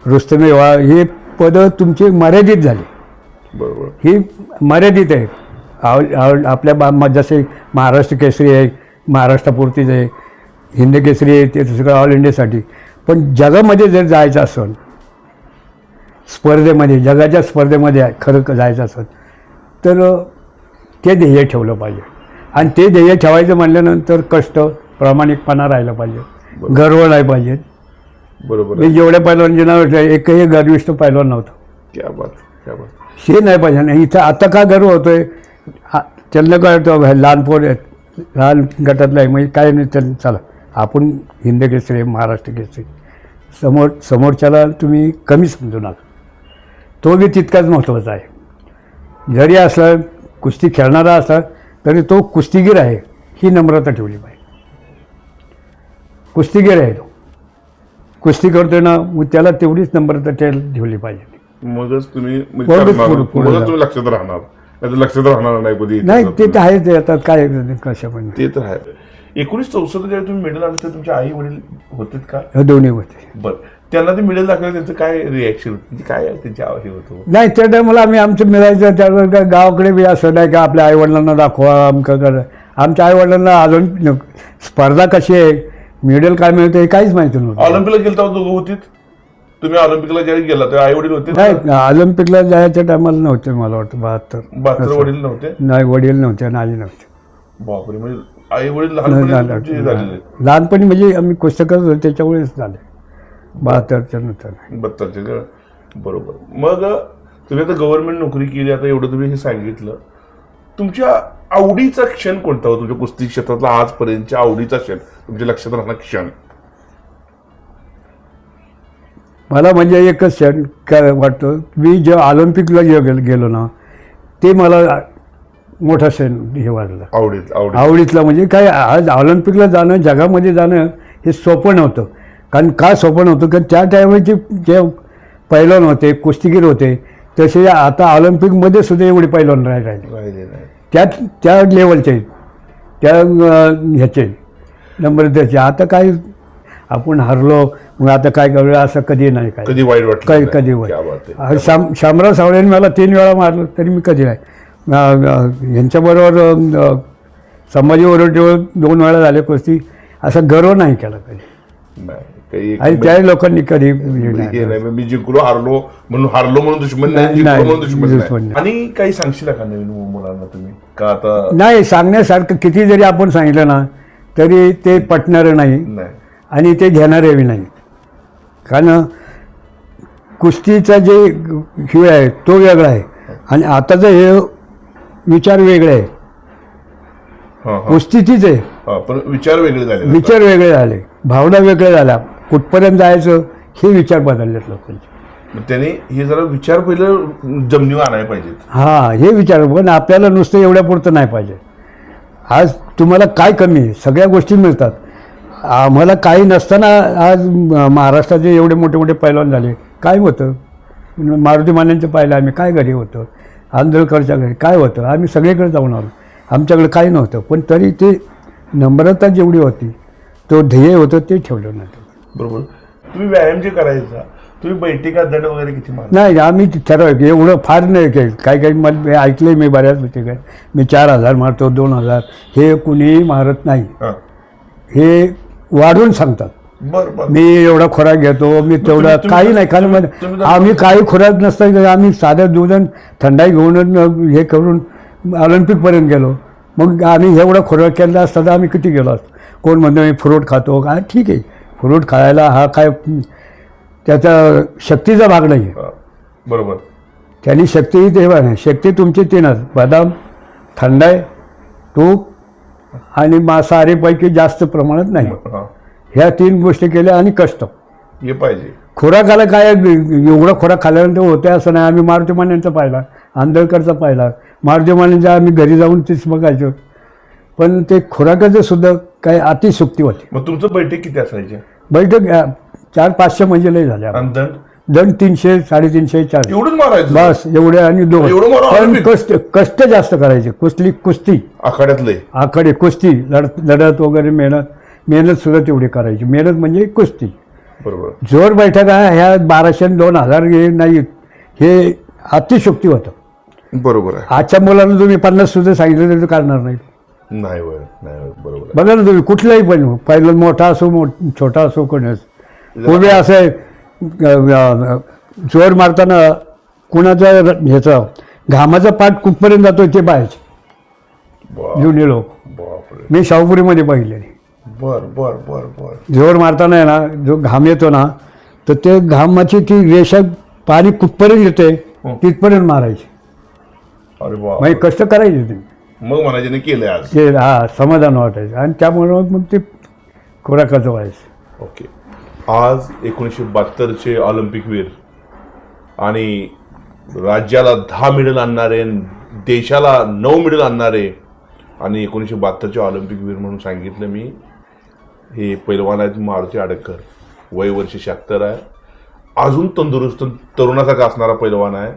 रुस्तमे व्हा, हे पदं तुमची मर्यादित झाली. बरोबर. ही मर्यादित आहे. आपल्या जसे महाराष्ट्र केसरी आहे, महाराष्ट्रापुरतीच आहे. हिंद केसरी आहे ते सगळं ऑल इंडियासाठी. पण जगामध्ये जर जायचं असेल, स्पर्धेमध्ये, जगाच्या स्पर्धेमध्ये खरं जायचं असेल तर ते ध्येय ठेवलं पाहिजे. आणि ते ध्येय ठेवायचं म्हटल्यानंतर कष्ट, प्रामाणिकपणा राहिला पाहिजे, गर्व नाही पाहिजे. बरोबर. मी जेवढ्या पैलवान नाव एकही गर्विष्ठ पैलवान नव्हतं. क्या बात, क्या बात. हे नाही पाहिजे. आणि इथं आता का गर्व होतोय, त्यांना काय होतं, लहान पोर आहेत, लहान गटातला आहे, म्हणजे काय नाही, त्यांना चला आपण हिंद केसरी, महाराष्ट्र केसरी. समोरच्याला तुम्ही कमी समजू नका, तो बी तितकाच महत्त्वाचा आहे. जरी असला कुस्ती खेळणारा असला तरी तो कुस्तीगीर आहे ही नम्रता ठेवली पाहिजे. कुस्तीगीर आहे तो, कुस्ती करतोय ना, मग त्याला तेवढीच नम्रता ठेवली पाहिजे. मगच तुम्ही पुढे तुम्ही लक्षात राहणार, नाही लक्षात राहणार नाही कधी. नाही, ते तर आहे. ते आता काय कशा पण ते तर आहे. 1964 ज्यावेळी तुम्ही मेडल आणलं तुमचे आई वडील होते का? दोन्ही होते. बरं, त्यांना ते मेडल दाखवलं, त्यांचं काय रिॲक्शन होती, काय त्यांची हे होतं? नाही, त्या टायमाला आमचं मिळायचं त्यावेळेस काय गावाकडे बी असं नाही का आपल्या आईवडिलांना दाखवा आमचं करा. आमच्या आईवडिलांना अजून स्पर्धा कशी आहे, मेडल काय मिळतं हे काहीच माहिती नव्हतं. ऑलिम्पिकला गेलता दोघं होतीत तुम्ही? ऑलिम्पिकला ज्यावेळी गेला तेव्हा आई वडील होते? नाही, ऑलिम्पिकला जायच्या टायमाला नव्हते, मला वाटतं 72. वडील नव्हते? नाही, वडील नव्हते आणि आई नव्हते. बापरे, म्हणजे आई वडील लहानपणी झालेले? लहानपणी म्हणजे आम्ही कुस्ती करत होतो त्याच्यामुळेच झाले, 72च्या नंतर. 72. बरोबर. मग तुम्ही आता गव्हर्नमेंट नोकरी केली, आता एवढं तुम्ही हे सांगितलं, तुमच्या आवडीचा क्षण कोणता हो तुमच्या कुस्ती क्षेत्रातला आजपर्यंतच्या आवडीचा क्षण, तुमच्या लक्षात राहणार क्षण? मला म्हणजे एकच क्षण काय वाटतं, मी जेव्हा ऑलिम्पिकला जेव्हा गेलो ना, ते मला मोठा क्षण हे वाटलं. आवडीतला म्हणजे काय, आज ऑलिम्पिकला जाणं, जगामध्ये जाणं हे सोपं नव्हतं. कारण का सोपं नव्हतं, कारण त्या टायमाचे जे पैलवान होते, कुस्तीगीर होते, तसे आता ऑलिम्पिकमध्ये सुद्धा एवढे पैलवान राहिले त्या लेवलचे, त्या ह्याचे नंबर त्याचे. आता काय आपण हरलो, मग आता काय करूया, असं कधी नाही. काय कधी वाईट वाटलं? कधी वाईट. शामराव सावळेने मला 3 वेळा मारलं तरी मी कधी नाही. यांच्याबरोबर संभाजी ओरडीवर 2 वेळा झाले कुस्ती, असा गर्व नाही केला कधी. आणि त्या लोकांनी कधी मी जिंकलो हारलो म्हणून दुश्मन नाही. आणि काही सांगशील का नवीन मुलांना तुम्ही का? आता नाही, सांगण्यासारखं किती जरी आपण सांगितलं ना तरी ते पटणारं नाही आणि ते घेणारेही नाही. कारण कुस्तीचा जे हे आहे तो वेगळा आहे आणि आताचं हे विचार वेगळे आहे. कुस्ती तीच आहे, पण विचार वेगळे झाले, भावना वेगळ्या झाल्या. कुठपर्यंत जायचं हे विचार बदललेत लोकांचे. त्याने हे जरा विचार पहिलं जमिनीवर आणायला पाहिजे. हे विचार. पण आपल्याला नुसतं एवढ्यापुरतं नाही पाहिजे. आज तुम्हाला काय कमी आहे, सगळ्या गोष्टी मिळतात. आम्हाला काही नसताना आज महाराष्ट्राचे एवढे मोठे मोठे पैलवान झाले. काय होतं, मारुती मान्यांचं पाहिलं आम्ही, काय घरी होतं, आंधळकरच्या घरी काय होतं, आम्ही सगळीकडे जाऊन आलो, आमच्याकडे काही नव्हतं. पण तरी ते नम्रता जेवढी होती, तो ध्येय होतं ते ठेवलं नव्हतं. बरोबर. तुम्ही व्यायाम जे करायचा, तुम्ही बैठका दंड वगैरे किती मारता? नाही, आम्ही ठरवलं की एवढं फार नाही केलं. काही मला ऐकलंय मी बऱ्याच बैठका, मी 4000 मारतो, 2000, हे कुणीही मारत नाही. हे वाढवून सांगतात. मी एवढा खोराक घेतो, मी तेवढा काही नाही. कारण आम्ही काही खोराक नसतं, आम्ही साध्या दूध थंडाई घेऊन हे करून ऑलिम्पिकपर्यंत गेलो. मग आम्ही एवढा खोराक केला असता तर आम्ही किती गेलो असतो. कोण म्हणतो मी फ्रूट खातो, काय ठीक आहे, फ्रूट खायला हा काय त्याचा शक्तीचा भाग नाही आहे. बरोबर. त्यांनी शक्ती तेव्हा नाही, शक्ती तुमची 3च: बदाम, थंडाई, तूप आणि मांसाहारीपैकी जास्त प्रमाणात नाही. ह्या 3 गोष्टी केल्या आणि कष्ट हे पाहिजे. खोराकाला काय एवढा खोराक खाल्ल्यानंतर होते असं नाही. आम्ही मारुती मान्यांचा पाहिला, आंधळकरचा पाहिला. मारुती मान्यांचा आम्ही घरी जाऊन तेच बघायचो. पण ते खुराकाचं सुद्धा काही अतिशुक्ती होती. मग तुमचं बैठक किती असायच्या बैठक 400-500 म्हणजे लय झाल्या. आणि दंड दंड 300, 350, 400 एवढंच मारायचं बस एवढे आणि दोन. एवढं मारा पण आम्ही. कष्ट जास्त करायचे. कुस्ती आखाड्यातले आखाडे कुस्ती लढत वगैरे मेहनत सुद्धा तेवढी करायची. मेहनत म्हणजे कुस्ती. बरोबर. जोर बैठक आहे ह्या 1200 आणि 2000 हे नाहीत. हे अतिशुक्ती होतं. बरोबर आहे. आजच्या मुलांना तुम्ही 50 सुद्धा सांगितलं तरी करणार नाही. नाही होय, नाही होय, बरोबर आहे. बघा ना तुम्ही कुठलाही पण पहिलं मोठा असो छोटा असो कोणीच पूर्वी असे जोर मारताना कुणाचा ह्याचा घामाचा पाठ कुठपर्यंत जातो ते पाहायचे जुने लोक. बापरे. मी शाहूपुरीमध्ये पाहिलेले. बर बर बर बर. जोर मारताना आहे ना जो घाम येतो ना तर ते घामाची ती रेषा पाणी कुठपर्यंत येते तिथपर्यंत मारायचे. अरे बाप. म्हणजे कष्ट करायचे ते. मग म्हणायचे केलंय आज. ते समाधान वाटायचं आणि त्यामुळं मग ते खुराकाचं व्हायचं. ओके. आज 1972चे ऑलिम्पिकवीर आणि राज्याला 10 मेडल आणणारे, देशाला 9 मेडल आणणारे आणि 1972चे ऑलिम्पिकवीर म्हणून सांगितलं मी. हे पैलवान आहेत मारुती आडकर. वय वर्ष 76 आहे. अजून तंदुरुस्त तरुणासारखा असणारा पैलवान आहे.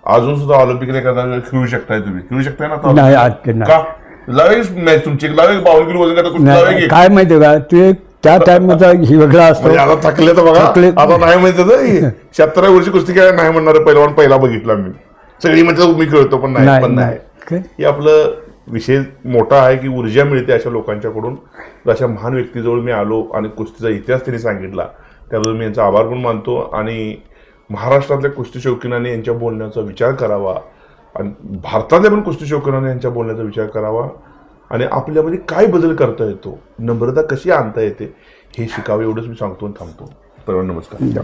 अजून सुद्धा ऑलिम्पिकला एखादा खेळू शकताय. तुम्ही खेळू शकताय ना आता? नाही आज ते नाही. का लावेच मॅच तुमची लावे 52 किलो वजन करता नाही, लावे काय माहितीये का ते त्या टाइमचा ही वेगळा असतो. म्हणजे आता थकले तर बघा. थकले. आता नाही माहिती 76 वर्षी कुस्ती काय नाही म्हणणार पहिलवान पहिला बघितला मी. सगळी म्हणतात मी खेळतो पण नाही. पण नाही. हे आपलं विषय मोठा आहे की ऊर्जा मिळते अशा लोकांच्याकडून. अशा महान व्यक्तीजवळ मी आलो आणि कुस्तीचा इतिहास त्यांनी सांगितला त्याबद्दल मी यांचा आभार पण मानतो. आणि महाराष्ट्रातल्या कुस्ती शौकीनाने यांच्या बोलण्याचा विचार करावा आणि भारतातल्या पण कुस्ती शौकीनाने यांच्या बोलण्याचा विचार करावा आणि आपल्यामध्ये काय बदल करता येतो, नम्रता कशी आणता येते हे शिकावे एवढंच मी सांगतो आणि थांबतो. नमस्कार.